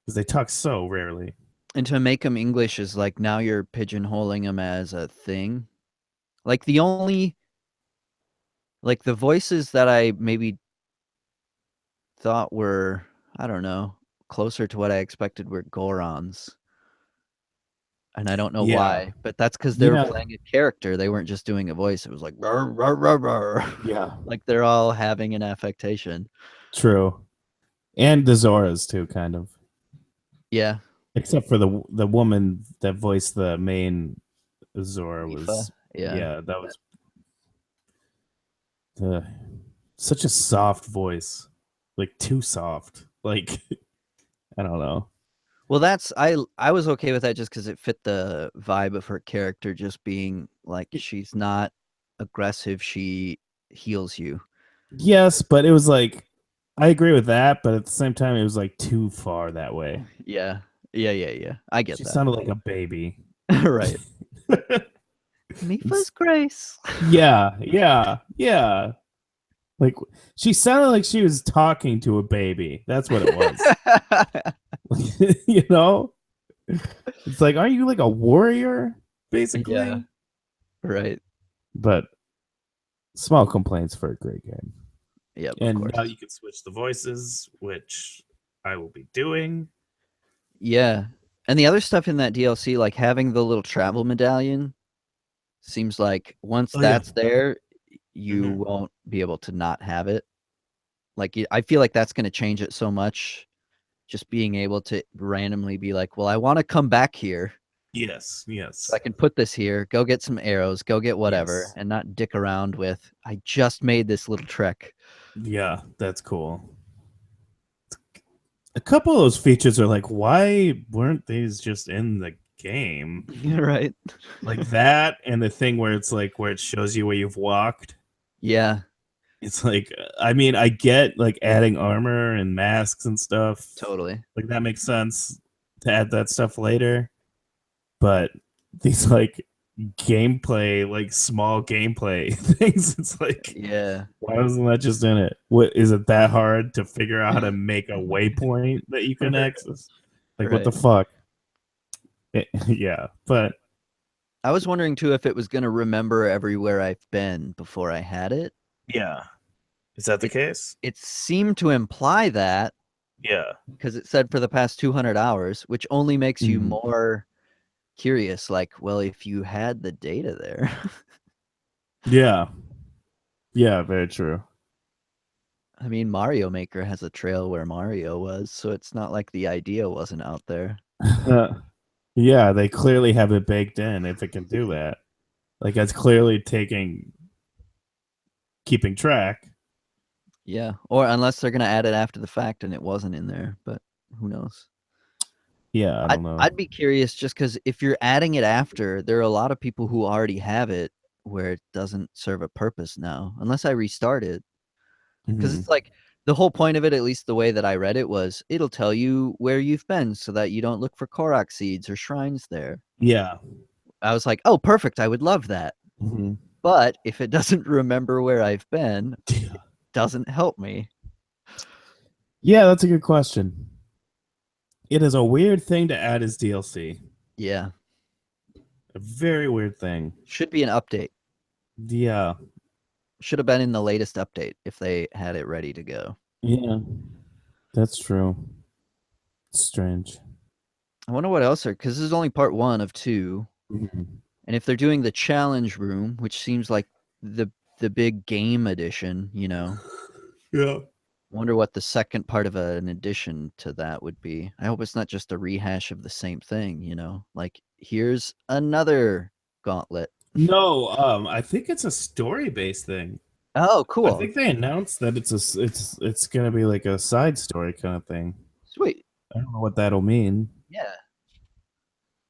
because they talk so rarely. And to make them English is like now you're pigeonholing them as a thing. Like the only like the voices that I maybe thought were, I don't know, closer to what I expected were Gorons. And I don't know Yeah, why, but that's because they were yeah, playing a character. They weren't just doing a voice. It was like "Rrr, rrr, rrr, rrr." yeah. Like they're all having an affectation. True, and the Zoras too, kind of. Yeah. Except for the woman that voiced the main Zora Mifa. was, Yeah. yeah, that was uh, such a soft voice, like too soft. Like I don't know. Well, that's I was okay with that just because it fit the vibe of her character, just being like she's not aggressive, she heals you. Yes, but it was like I agree with that, but at the same time, it was like too far that way. Yeah. Yeah. I get She that. sounded like a baby. Right. Mifa's grace. Yeah. Like she sounded like she was talking to a baby. That's what it was. You know? It's like, are you like a warrior, Yeah. basically? Right. But small complaints for a great game. Yep, of And now course. you can switch the voices, which I will be doing. Yeah. And the other stuff in that DLC, like having the little travel medallion, seems like once Oh yeah. that's there, you Hmm. won't be able to not have it. Like I feel like that's going to change it so much. Just being able to randomly be like, well, I want to come back here. Yes, So I yes, can put this here, go get some arrows, go get whatever, yes. and not dick around with, I just made this little trek. Yeah, that's cool. A couple of those features are like, why weren't these just in the game? Right. Like that, and the thing where it's like where it shows you where you've walked. Yeah, It's like, I mean, I get like adding armor and masks and stuff. totally. Like that makes sense to add that stuff later. But these like gameplay, like small gameplay things, it's like, Yeah. why wasn't that just in it? What is it that hard to figure out how to make a waypoint that you can access? Like, what the Right. fuck? Yeah, but I was wondering too if it was going to remember everywhere I've been before I had it. yeah, is that the It case? it seemed to imply that Yeah, because it said for the past 200 hours, which only makes you mhm. more curious. Like, well, if you had the data there. Yeah, yeah, very true. I mean, Mario Maker has a trail where Mario was, so it's not like the idea wasn't out there. Yeah, they clearly have it baked in if it can do that. Like, it's clearly keeping track. Yeah, or unless they're gonna add it after the fact and it wasn't in there, but who knows? Yeah, I I'd don't know. I'd be curious just because if you're adding it after, there are a lot of people who already have it where it doesn't serve a purpose now, unless I restart it. Because Mhm. it's like the whole point of it, at least the way that I read it, was it'll tell you where you've been so that you don't look for Korok seeds or shrines there. Yeah. I was like, oh, perfect. I would love that. Mhm. But if it doesn't remember where I've been, Yeah. doesn't help me. Yeah, that's a good question. It is a weird thing to add as DLC. Yeah. A very weird thing. Should be an update. Yeah. Should have been in the latest update if they had it ready to go. Yeah. That's true. Strange. I wonder what else are, because this is only part 1 of 2. Mhm. And if they're doing the challenge room, which seems like the the big game edition, Yeah. wonder what the second part of an addition to that would be. I hope it's not just a rehash of the same thing. Like here's another gauntlet. No, I think it's a story-based thing. Oh, I cool. think they announced that it's gonna be like a side story kind of thing. Sweet. I don't know what that'll mean, Yeah.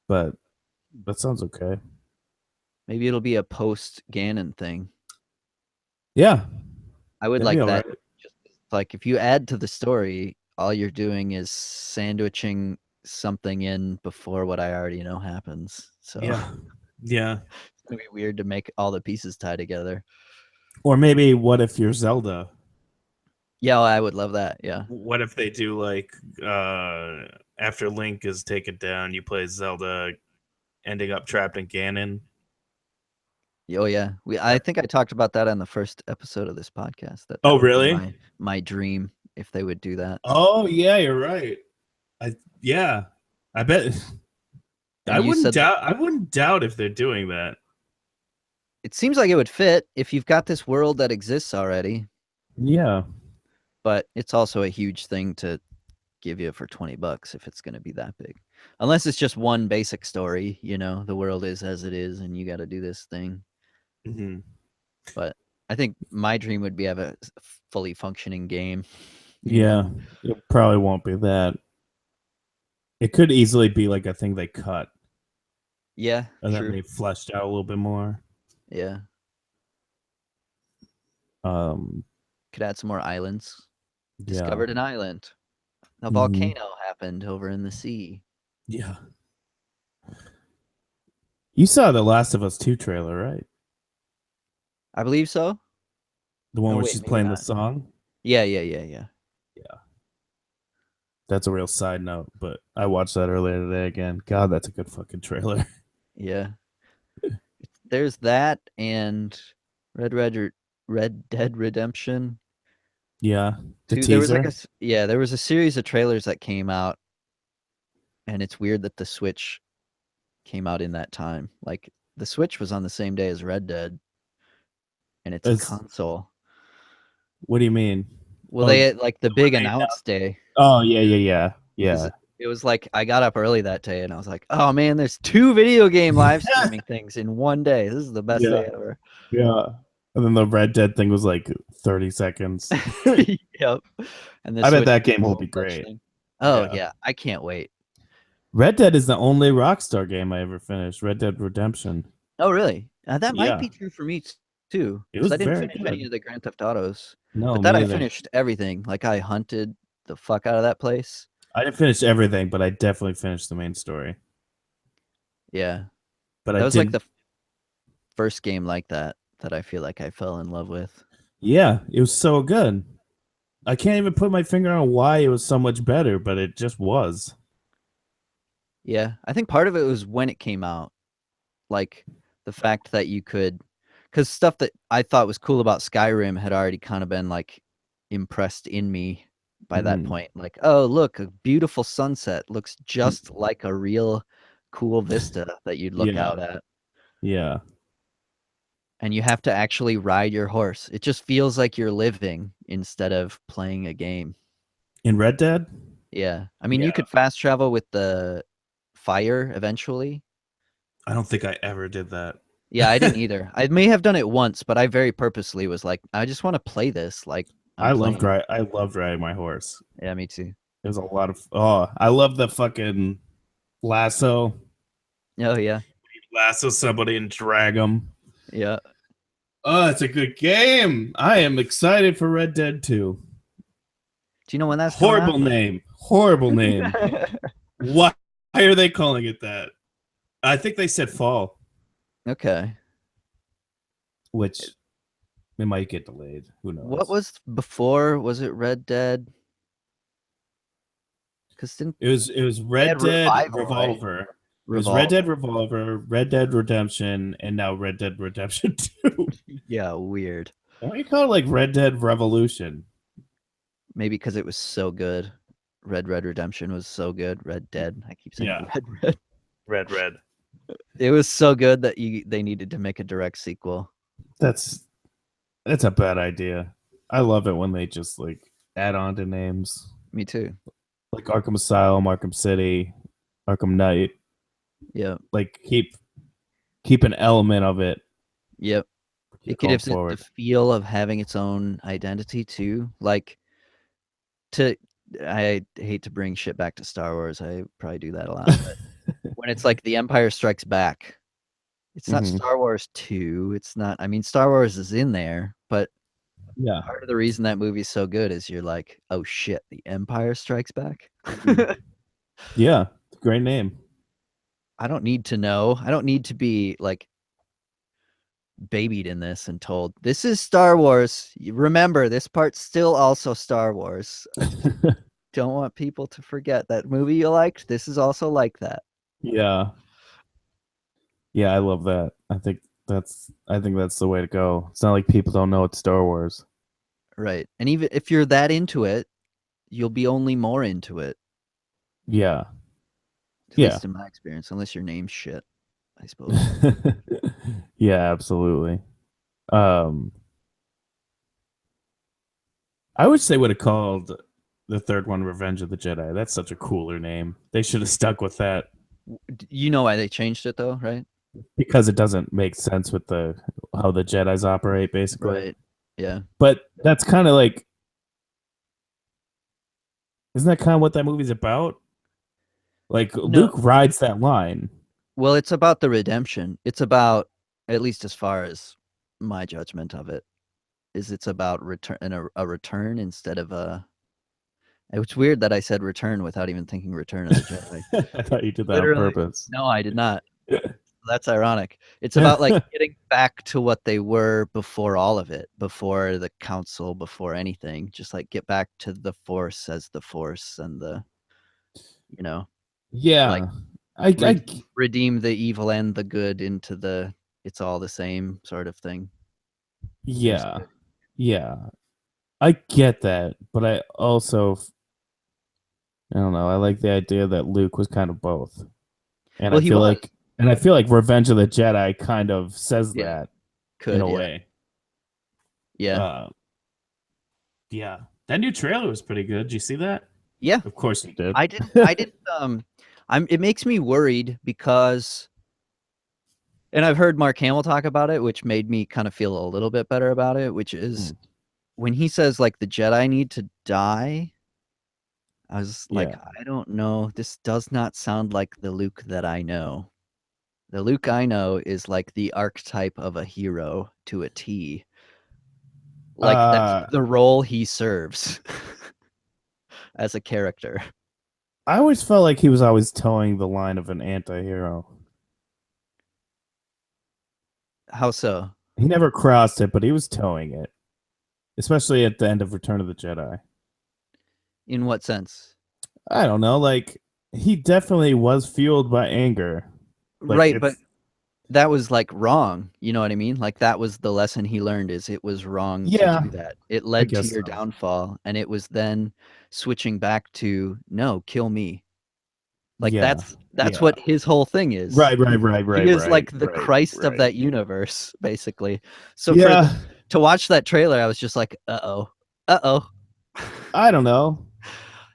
but that sounds okay. Maybe it'll be a post Ganon thing. Yeah, I would that'd be like all that. right. Just like if you add to the story, all you're doing is sandwiching something in before what I already know happens. So Yeah, yeah. it's gonna be weird to make all the pieces tie together. Or maybe what if you're Zelda? Yeah, I would love that. Yeah. What if they do like after Link is taken down, you play Zelda ending up trapped in Ganon? Oh yeah. I think I talked about that on the first episode of this podcast. That Oh, would be really? my dream if they would do that. Oh, yeah, you're right. Yeah, I bet. And you said that I wouldn't doubt if they're doing that. it seems like it would fit if you've got this world that exists already, Yeah. but it's also a huge thing to give you for $20 if it's going to be that big. Unless it's just one basic story, the world is as it is and you got to do this thing. Hmm. But I think my dream would be have a fully functioning game. Yeah, it probably won't be that. It could easily be like a thing they cut Yeah, and then true. they fleshed out a little bit more. Yeah. Um, Could add some more islands. yeah. Discovered an island. A Hmm. volcano happened over in the sea. Yeah. You saw the Last of Us 2 trailer, right? I believe so. The one Oh where wait, she's maybe playing the not. song? Yeah. Yeah. That's a real side note, but I watched that earlier today again. God, that's a good fucking trailer. Yeah. There's that and Red Red Red Dead Redemption Yeah. The 2. There was like teaser. there was a series of trailers that came out, and it's weird that the Switch came out in that time. Like the Switch was on the same day as Red Dead, and it's a It's, console. what do you mean? Well, Oh, they had, like the when big they announce day, oh yeah. because Yeah. it was like I got up early that day and I was like, oh man, there's 2 video game live streaming things in one day. This is the best Yeah. day ever. Yeah. And then the Red Dead thing was like 30 seconds. Yep. And the I bet Switch that game will console be touch great. thing. Oh Yeah. yeah, I can't wait. Red Dead is the only Rockstar game I ever finished. Red Dead Redemption. Oh really? That might Yeah. be true for me too, It because was I didn't very finish any good. of the Grand Theft Autos, No, but that me I either. finished everything. Like I hunted the fuck out of that place. I didn't finish everything, but I definitely finished the main story. Yeah, But I that was like didn't. the first game like that I feel like I fell in love with. Yeah, it was so good. I can't even put my finger on why it was so much better, but it just was. Yeah, I think part of it was when it came out, like the fact that you could, because stuff that I thought was cool about Skyrim had already kind of been like impressed in me by that Mm. point. Like, oh, look, a beautiful sunset looks just like a real cool vista that you'd look Yeah, out at. yeah. And you have to actually ride your horse. It just feels like you're living instead of playing a game. In Red Dead? Yeah. I mean, you Yeah. could fast travel with the fire eventually. I don't think I ever did that. Yeah, I didn't either. I may have done it once, but I very purposely was like, I just want to play this like I'm playing. I loved riding my horse. Yeah, me too. There's a lot of I love the fucking lasso. Oh yeah. Lasso somebody and drag them. Yeah. Oh, it's a good game. I am excited for Red Dead 2. Do you know when that's coming out? Horrible name. Horrible name. Why are they calling it that? I think they said fall, Okay. which it might get delayed. Who What knows? was before? Was it Red Dead? Because didn't It was they Red had Dead Revival, right? Revolver. It was Red Dead Revolver. Revolver, Red Dead Redemption, and now Red Dead Redemption 2. Yeah, weird. Why don't you call it like Red Dead Revolution? Maybe because it was so good. Red Redemption was so good. Red Dead. I keep saying Yeah. Red. Red. It was so good that they needed to make a direct sequel. That's a bad idea. I love it when they just like add on to names. Me too. Like Arkham Asylum, Arkham City, Arkham Knight. Yeah. Like keep an element of it. Yep. It Going gives it the forward. feel of having its own identity too. Like I hate to bring shit back to Star Wars. I probably do that a lot. But when it's like The Empire Strikes Back, it's not Mhm. Star Wars 2. It's not, I mean, Star Wars is in there, but Yeah. part of the reason that movie's so good is you're like, oh shit, The Empire Strikes Back. Yeah. Great name. I don't need to know. I don't need to be like babied in this and told this is Star Wars. Remember, this part's still also Star Wars. I just don't want people to forget that movie you liked. This is also like that. Yeah. Yeah, I love that. I think that's the way to go. It's not like people don't know it's Star Wars. Right. And even if you're that into it, you'll be only more into it. Yeah. At Yeah. least in my experience, unless your name's shit, I suppose. Yeah, absolutely. Um I wish they would have called the third one Revenge of the Jedi. That's such a cooler name. They should have stuck with that You know why they changed it though, right? because it doesn't make sense with the how the Jedis operate basically. Right. Yeah. But that's kind of like isn't that kind of what that movie's about? Like No, Luke rides that line. well, it's about the redemption. It's about, at least as far as my judgment of it, is it's about a return instead of a. It's weird that I said return without even thinking Return of the Jedi. I thought you did that on Literally, purpose. no, I did not. That's ironic. It's about like getting back to what they were before all of it, before the council, before anything. Just like get back to the Force as the Force and the, you know, like Yeah. I redeem the evil and the good into the it's all the same sort of thing. There's yeah. good. Yeah. I get that, but I don't know. I like the idea that Luke was kind of both. And Well, I he feel was. like Revenge of the Jedi kind of says Yeah, that in could. a Yeah. way. Yeah. Uh yeah. That new trailer was pretty good. Did you see that? Yeah. Of course you did. I didn't it makes me worried because and I've heard Mark Hamill talk about it, which made me kind of feel a little bit better about it, which is Mm, when he says like the Jedi need to die, I was like, yeah. I don't know. This does not sound like the Luke that I know. The Luke I know is like the archetype of a hero to a T. Like that's Uh the role he serves as a character. I always felt like he was always towing the line of an anti-hero. How so? He never crossed it, but he was towing it, especially at the end of Return of the Jedi. In what sense? I don't know, like he definitely was fueled by anger. Like Right, but it's that was like wrong. You know what I mean? Like that was the lesson he learned is it was wrong to yeah, do that. It I led to guess your so. downfall and it was then switching back to no, kill me. Like Yeah. that's Yeah. what his whole thing is. Right, right, right, He right, is right, like the right, Christ of right. that universe, basically. So Yeah. to watch that trailer, I was just like, uh-oh. Uh-oh. I don't know.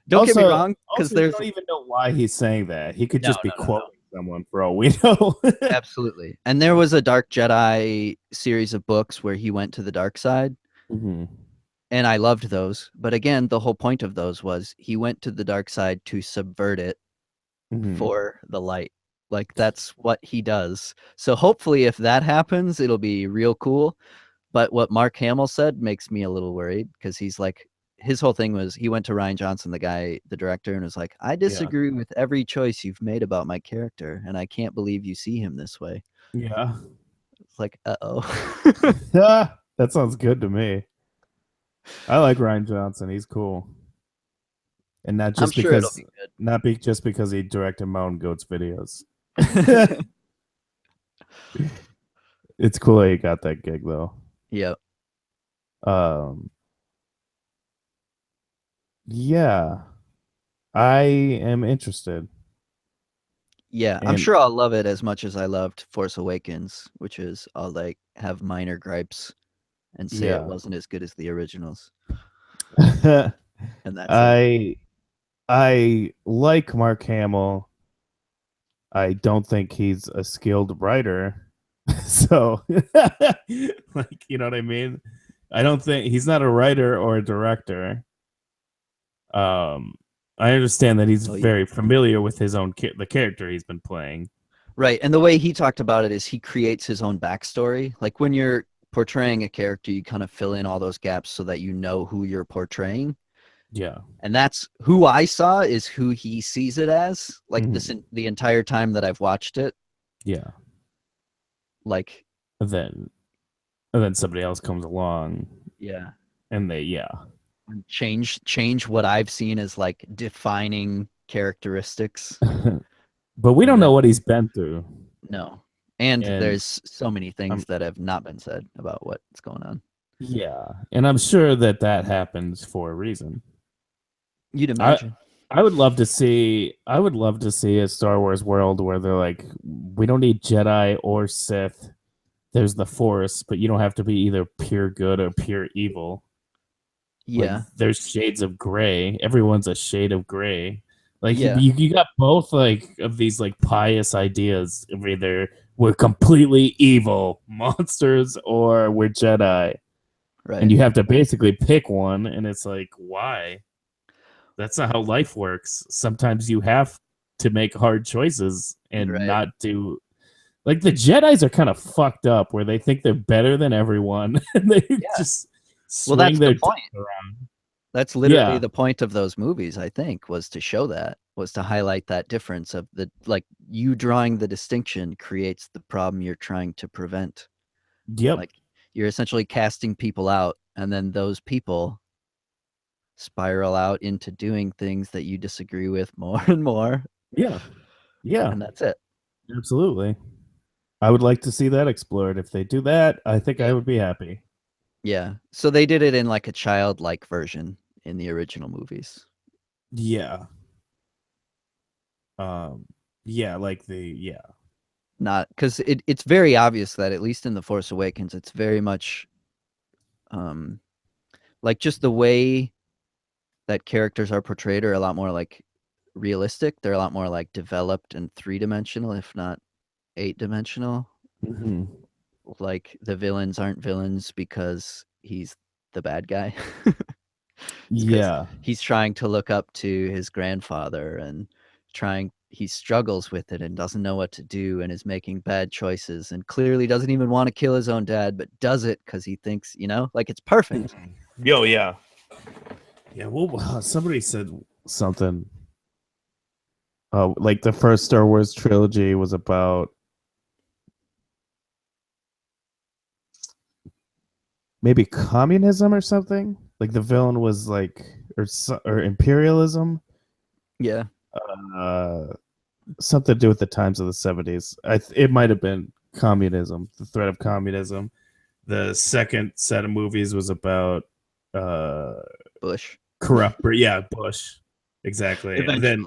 Don't get me Also, wrong, because you there's don't even know why he's saying that. He could no, just be no, no, no. quoting someone for all we know. Absolutely. And there was a Dark Jedi series of books where he went to the dark side, hmm and I loved those. But again, the whole point of those was he went to the dark side to subvert it hmm for the light. Like that's what he does. So hopefully if that happens, it'll be real cool. But what Mark Hamill said makes me a little worried because he's like his whole thing was he went to Ryan Johnson, the director, and was like, I Yeah. disagree with every choice you've made about my character, and I can't believe you see him this way. Yeah. It's like, uh-oh. That sounds good to me. I like Ryan Johnson. He's cool. And I'm sure it'll be just because he directed Mountain Goats videos. good. It's cool that he got that gig though. Yeah. Um yeah, I am interested. Yeah, I'm And sure I'll love it as much as I loved Force Awakens, which is I'll like have minor gripes and say it yeah. wasn't as good as the originals, and that's it. I I like Mark Hamill. I don't think he's a skilled writer. So like you know what I mean? I don't think he's not a writer or a director. Um I understand that he's Oh, yeah. very familiar with his own the character he's been playing. Right, and the way he talked about it is he creates his own backstory. Like when you're portraying a character, you kind of fill in all those gaps so that you know who you're portraying. Yeah. And that's who I saw is who he sees it as. Like Mhm. the entire time that I've watched it, Yeah. like And then somebody else comes along yeah, and they yeah. change what I've seen as like defining characteristics. But we And don't know then what he's been through. no. And And there's so many I'm things that have not been said about what's going on. yeah, and I'm sure that happens for a reason. You'd I imagine. I would love to see a Star Wars world where they're like, we don't need Jedi or Sith. There's the Force, but you don't have to be either pure good or pure evil. Like Yeah. there's shades of gray. Everyone's a shade of gray. Like Yeah. you got both like of these like pious ideas of either we're completely evil monsters or we're Jedi. And Right. you have to basically pick one, and it's like, why? That's not how life works. Sometimes you have to make hard choices and Right. not do like the Jedis are kind of fucked up where they think they're better than everyone and they Yeah. just Well, swing that's the their point. dick around. That's literally Yeah. the point of those movies, I think, was to show that, was to highlight that difference of the like you drawing the distinction creates the problem you're trying to prevent. Yep. Like you're essentially casting people out, and then those people spiral out into doing things that you disagree with more and more, Yeah. Yeah. and that's it. Absolutely. I would like to see that explored. If they do that, I think I Yeah. would be happy. Yeah. So they did it in like a childlike version in the original movies. Yeah. Um yeah, like the yeah. Not because it's very obvious that at least in The Force Awakens, it's very much like just the way that characters are portrayed are a lot more like realistic. They're a lot more like developed and 3-dimensional, if not 8-dimensional. Mm-hmm. Like the villains aren't villains because he's the bad guy. It's because Yeah. he's trying to look up to his grandfather and he struggles with it and doesn't know what to do and is making bad choices and clearly doesn't even want to kill his own dad, but does it because he thinks, like it's perfect. Yo, yeah. Yeah, well, somebody said something. Like the first Star Wars trilogy was about maybe communism or something. Like the villain was like or imperialism. Yeah. Uh, something to do with the times of the 70s. It might have been communism, the threat of communism. The second set of movies was about Bush. corrupt, yeah, Bush, exactly. And then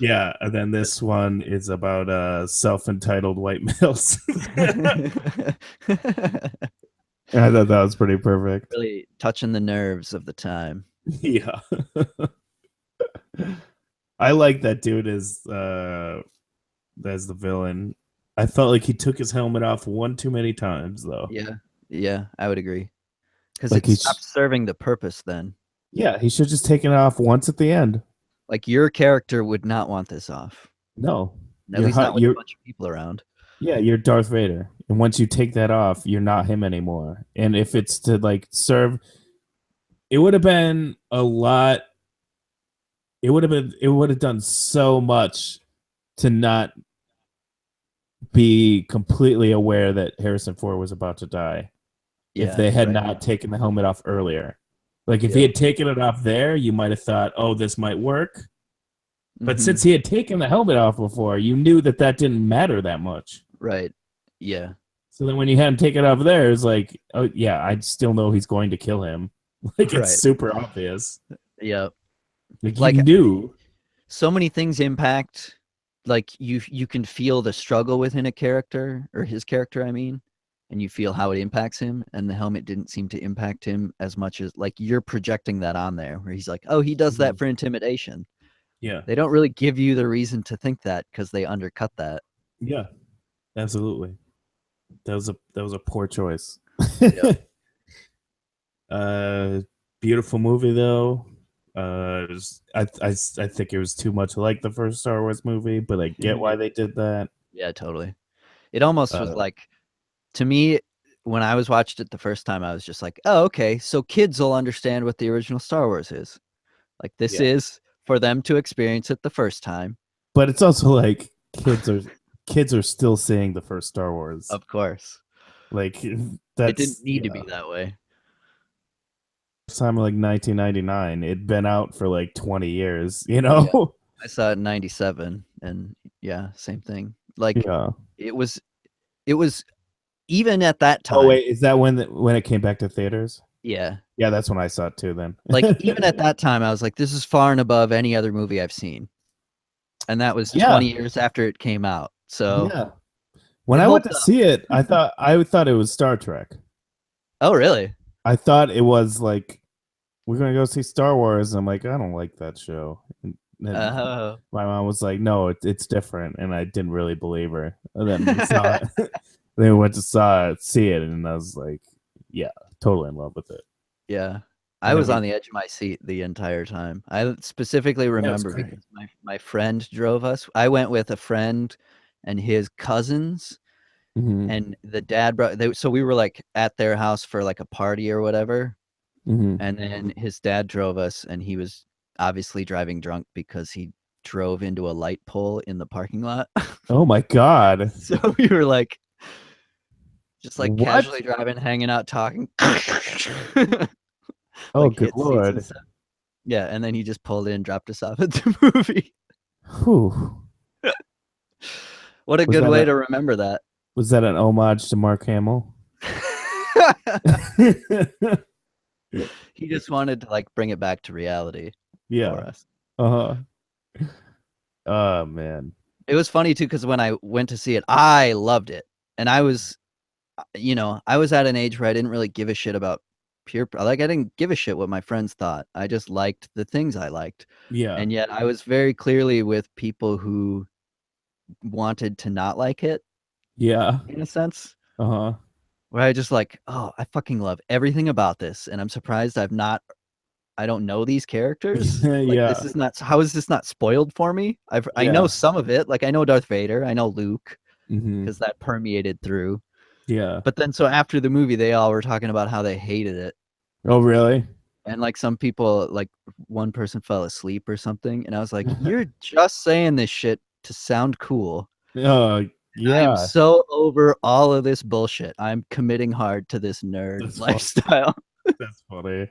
Eventually. and then this one is about self-entitled white males. I thought that was pretty perfect. Really touching the nerves of the time. Yeah. I like that dude as the villain. I felt like he took his helmet off one too many times though. Yeah, I would agree. Because Like it stopped serving the purpose then. Yeah, he should just taken it off once at the end. Like your character would not want this off. No. At least not with a bunch of people around. Yeah, you're Darth Vader. And once you take that off, you're not him anymore. And if it's to like serve, it would have been a lot. It would have done so much to not be completely aware that Harrison Ford was about to die. Yeah, if they had not taken the helmet off earlier. Like if he had taken it off there, you might have thought, "Oh, this might work." But since he had taken the helmet off before, you knew that didn't matter that much. Right. Yeah. So then when you had him take it off there, it's like, oh yeah, I still know he's going to kill him. Like it's super obvious. Yeah. Like you knew. So many things impact. Like you can feel the struggle within a character, or his character, I mean, and you feel how it impacts him. And the helmet didn't seem to impact him as much as like you're projecting that on there, where he's like, oh, he does that for intimidation. Yeah. They don't really give you the reason to think that because they undercut that. Yeah, absolutely. That was a poor choice. Beautiful movie though. I think it was too much like the first Star Wars movie, but I get why they did that. Yeah, totally. It almost was like, to me, when I was watched it the first time, I was just like, oh, okay, so kids will understand what the original Star Wars is. Like this is for them to experience it the first time. But it's also like kids are still seeing the first Star Wars. Of course. Like it didn't need to be that way. Time like 1999, it'd been out for like 20 years, you know. Yeah. I saw it in 97 and yeah, same thing. Like it was even at that time. Oh wait, is that when it came back to theaters? Yeah. Yeah, that's when I saw it too then. Like even at that time I was like, this is far and above any other movie I've seen. And that was 20 years after it came out. So yeah. When I went to see it, I thought it was Star Trek. Oh, really? I thought it was like, we're going to go see Star Wars. I'm like, I don't like that show. And my mom was like, no, it's different. And I didn't really believe her. And then we saw it. Then we went to see it. And I was like, yeah, totally in love with it. Yeah. I And then was we on the edge of my seat the entire time. I specifically yeah, it was remember great. because my friend drove us. I went with a friend and his cousins, Hmm. and the dad brought so we were like at their house for like a party or whatever, Hmm. and then his dad drove us, and he was obviously driving drunk because he drove into a light pole in the parking lot. Oh my God. So we were like just like What? casually driving, hanging out, talking, Oh, like good hit seats and Lord. stuff. Yeah, and then he just pulled in, dropped us off at the movie. Whew. What a Was good that way a to remember that. was that an homage to Mark Hamill? He just wanted to like bring it back to reality for Yeah. us. Uh-huh. Oh man. It was funny too because when I went to see it, I loved it, and I was, I was at an age where I didn't really give a shit about like I didn't give a shit what my friends thought. I just liked the things I liked, Yeah. and yet I was very clearly with people who wanted to not like it Yeah. in a sense. Uh-huh. Where I just like, oh, I fucking love everything about this, and I'm surprised I don't know these characters. Like this Yeah. is not how is this not spoiled for me? I know Yeah. some of it. Like I know Darth Vader, I know Luke Hmm. because that permeated through. Yeah. But then so after the movie, they all were talking about how they hated it. Oh, really? And like some people, like one person fell asleep or something, and I was like, "You're just saying this shit to sound cool." Oh, I'm yeah. so over all of this bullshit. I'm committing hard to this nerd That's funny. lifestyle. That's funny.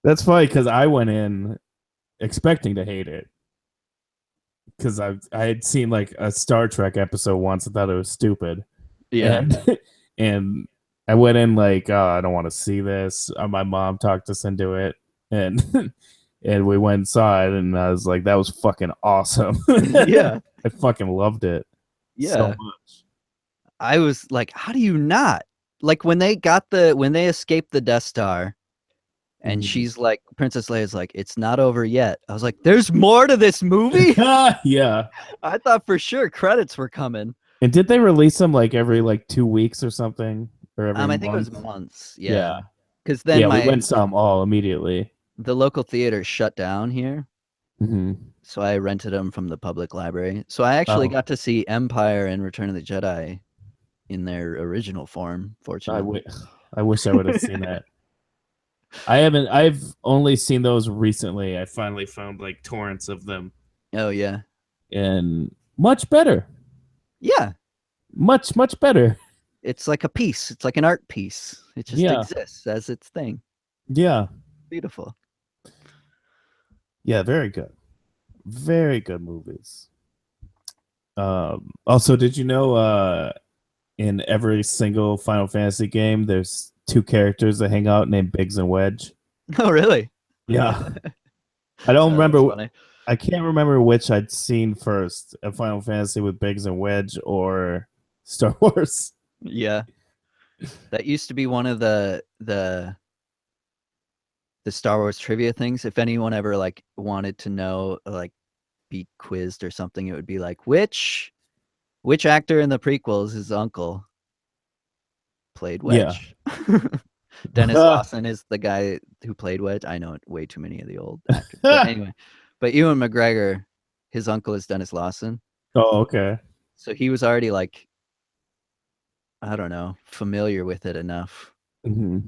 That's funny because I went in expecting to hate it because I had seen like a Star Trek episode once and thought it was stupid, Yeah. and and I went in like, oh, I don't want to see this. My mom talked us into it, and and we went and saw it, and I was like, that was fucking awesome. Yeah. I fucking loved it so Yeah. much. I was like, how do you not? Like when they escaped the Death Star and Mhm. she's like Princess Leia's like, it's not over yet. I was like, there's more to this movie? Yeah. I thought for sure credits were coming. And did they release them like every like 2 weeks or something, or every I think it was month? months, Yeah. yeah. Because then Yeah, we went and saw them all immediately. the local theater shut down here, Hmm. so I rented them from the public library. So I actually Oh, got to see Empire and Return of the Jedi in their original form, I, fortunately. w- I wish I would have seen that. I haven't. I've only seen those recently. I finally found like torrents of them, Oh yeah. and much better. Yeah. Much better. It's like a piece. It's like an art piece. It just Yeah. exists as its thing. Yeah. Beautiful. Yeah. Very good. Very good movies. Also, did you know in every single Final Fantasy game, there's two characters that hang out named Biggs and Wedge? Oh, really? Yeah. I don't That's remember. funny. I can't remember which I'd seen first, a Final Fantasy with Biggs and Wedge or Star Wars. Yeah. That used to be one of the Star Wars trivia things. If anyone ever like wanted to know, like be quizzed or something, it would be like which actor in the prequels, his uncle, played Yeah. Wedge. Dennis Lawson is the guy who played Wedge. I know way too many of the old actors, but anyway. But Ewan McGregor, his uncle is Dennis Lawson, Oh, okay. so he was already like, I don't know, familiar with it enough. Hmm. So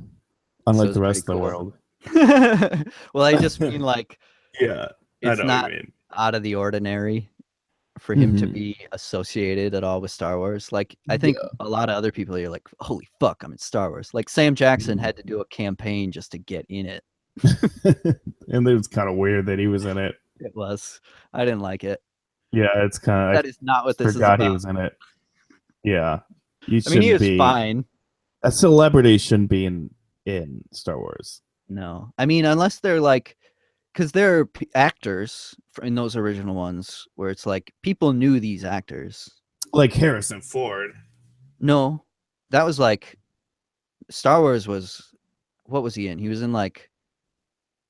Unlike it's the pretty rest of the cool. world. Well, I just mean like Yeah, I it's know what you not mean. out of the ordinary for him to Hmm. be associated at all with Star Wars. Like I think Yeah. a lot of other people are like, "Holy fuck, I'm in Star Wars." Like Sam Jackson had to do a campaign just to get in it. And it was kind of weird that he was in it. It was. I didn't like it. Yeah, it's kind of. That is not I what this is forgot he about. was in it. Yeah, you I mean, he shouldn't was be. fine. A celebrity shouldn't be in Star Wars. No. I mean, unless they're like because there are actors in those original ones where it's like people knew these actors. Like Harrison Ford. No, that was like Star Wars was what was he in? He was in like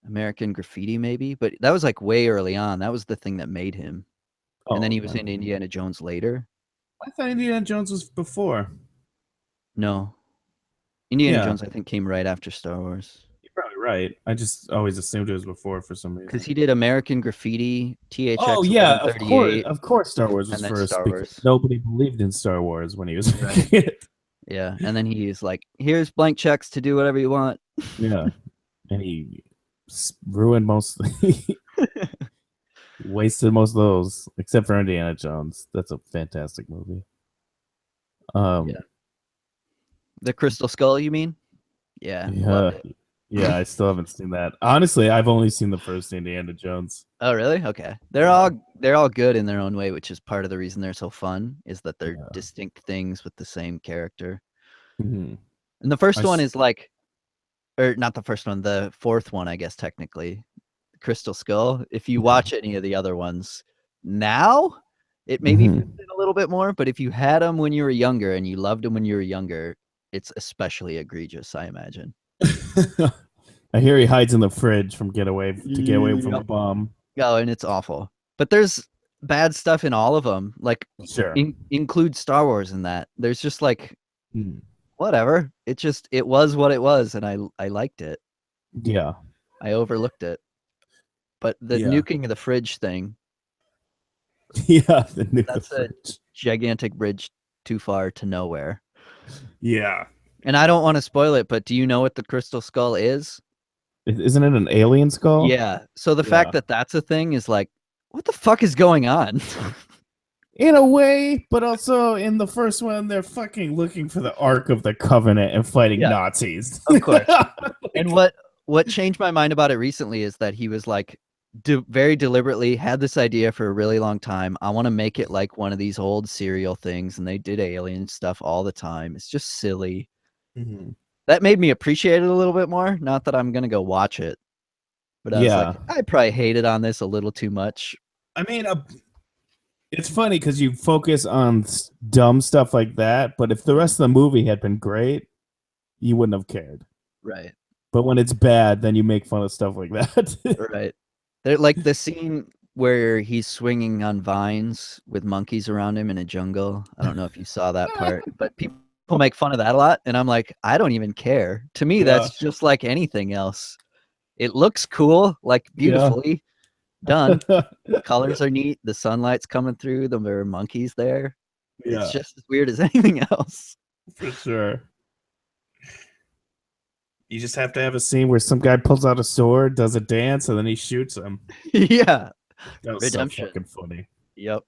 American Graffiti maybe, but that was like way early on. That was the thing that made him. And then Oh, he was okay. in Indiana Jones later. I thought Indiana Jones was before. No. Indiana Yeah, Jones I think came right after Star Wars. you're probably Right. I just always assumed it was before for some because reason. he did American Graffiti, Oh THX yeah, of 1138, course, Star Wars was and then first Star because Wars. nobody believed in Star Wars when he was Right. making it. Yeah, and then he's like, "Here's blank checks to do whatever you want." Yeah, and he ruined most, wasted most of those, except for Indiana Jones. That's a fantastic movie. Um, Yeah. The Crystal Skull, you mean? Yeah, yeah, loved it. yeah. I still haven't seen that. Honestly, I've only seen the first Indiana Jones. Oh, really? Okay. Yeah, They're all good in their own way, which is part of the reason they're so fun, is that they're yeah. distinct things with the same character. Mhm. And the I first one s- is like, or not the first one, the fourth one, I guess technically, Crystal Skull. If you yeah. watch any of the other ones now, it maybe fits Mhm. in a little bit more. But if you had them when you were younger and you loved them when you were younger, it's especially egregious, I imagine. I hear he hides in the fridge from to get away from a Yep. bomb. Oh, and it's awful. But there's bad stuff in all of them. Like, Sure. include Star Wars in that. There's just like Hmm. whatever. It was what it was, and I liked it. Yeah. I overlooked it. But the Yeah. nuking of the fridge thing, Yeah. The nuclear that's a fridge. gigantic bridge too far to nowhere. Yeah. And I don't want to spoil it, but do you know what the Crystal Skull is? Isn't it an alien skull? Yeah. So the fact Yeah. that that's a thing is like, what the fuck is going on? In a way, but also in the first one, they're fucking looking for the Ark of the Covenant and fighting Yeah, Nazis. of course. And Like, what changed my mind about it recently is that he was like, very deliberately had this idea for a really long time. I want to make it like one of these old serial things, and they did alien stuff all the time. It's just silly. mhm. That made me appreciate it a little bit more. Not that I'm gonna go watch it, but I was like, Yeah. I probably hated on this a little too much. I mean, it's funny because you focus on dumb stuff like that, but if the rest of the movie had been great, you wouldn't have cared. Right. But when it's bad, then you make fun of stuff like that. Right. They're like the scene where he's swinging on vines with monkeys around him in a jungle. I don't know if you saw that part, but people make fun of that a lot. And I'm like, I don't even care. To me, Yeah. that's just like anything else. It looks cool, like Yeah. beautifully done. The colors are neat. The sunlight's coming through. There are monkeys there. It's Yeah, just as weird as anything else. for sure. You just have to have a scene where some guy pulls out a sword, does a dance, and then he shoots him. Yeah. That was so Redemption. fucking funny. Yep.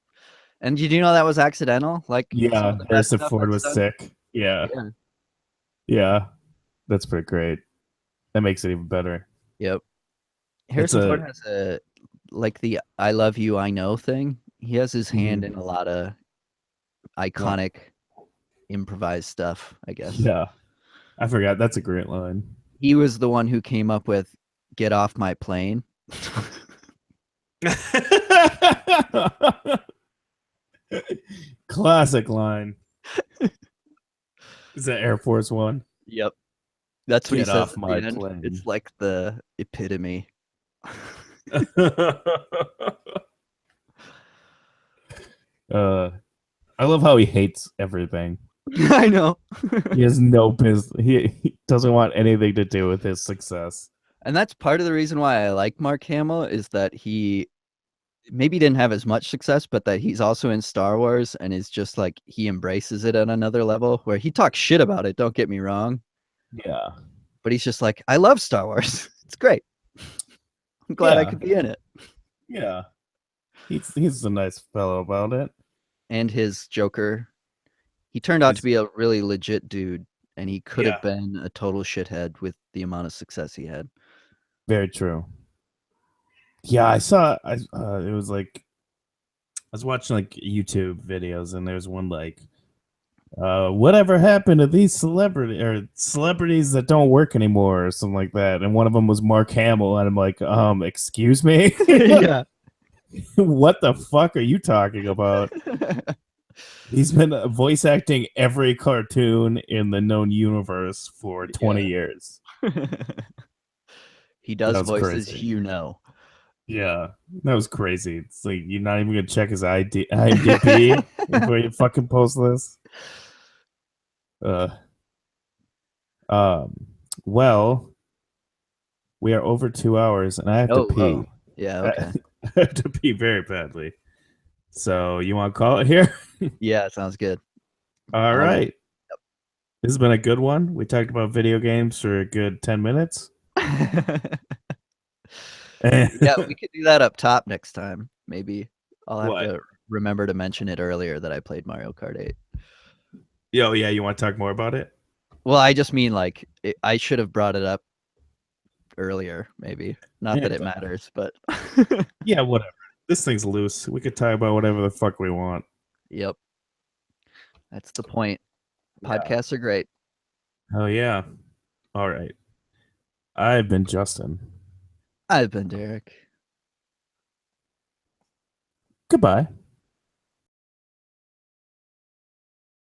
And did you know that was accidental? Like some Yeah, of the best Harrison stuff Ford that's was done? sick. Yeah, Yeah. yeah, that's pretty great. That makes it even better. Yep. It's Harrison Ford a has a like the "I love you, I know" thing. He has his hand mhm, in a lot of well, iconic improvised stuff, I guess. yeah. I forgot. That's a great line. He was the one who came up with "Get off my plane." Classic line. Is that Air Force One? Yep. That's what he Get says off at my the end. plane. It's like the epitome. uh, I love how he hates everything. I know. He has no business. He doesn't want anything to do with his success. And that's part of the reason why I like Mark Hamill is that he maybe didn't have as much success, but that he's also in Star Wars and is just like he embraces it at another level where he talks shit about it, don't get me wrong, Yeah, but he's just like, I love Star Wars. It's great. I'm glad I yeah, could be in it. yeah. He's a nice fellow about it. And his Joker, he turned out to He's be a really legit dude, and he could have yeah, been a total shithead with the amount of success he had. very true. Yeah, I saw. It was like I was watching like YouTube videos, and there's one like, whatever happened to these celebrities that don't work anymore, or something like that. And one of them was Mark Hamill, and I'm like, excuse me, Yeah. what the fuck are you talking about? He's been voice acting every cartoon in the known universe for 20 Yeah. years. He That does was voices, crazy. you know. Yeah, that was crazy. It's like you're not even gonna check his IMDb before you fucking post this. Uh, um, well, We are over 2 hours, and I have to Oh, pee. yeah, I okay. have to pee very badly. So you want to call it here? Yeah, sounds good. All I'll right. This has been a good one. We talked about video games for a good 10 minutes. Yeah, we could do that up top next time, maybe. I'll have What? to remember to mention it earlier that I played Mario Kart 8. Yo, yeah, you want to talk more about it? Well, I just mean, like, I should have brought it up earlier, maybe. Not Yeah, that it matters, but yeah, whatever. This thing's loose. We could talk about whatever the fuck we want. Yep, that's the point. Yeah. Podcasts are great. Oh yeah. All right. I've been Justin. I've been Derek. Goodbye.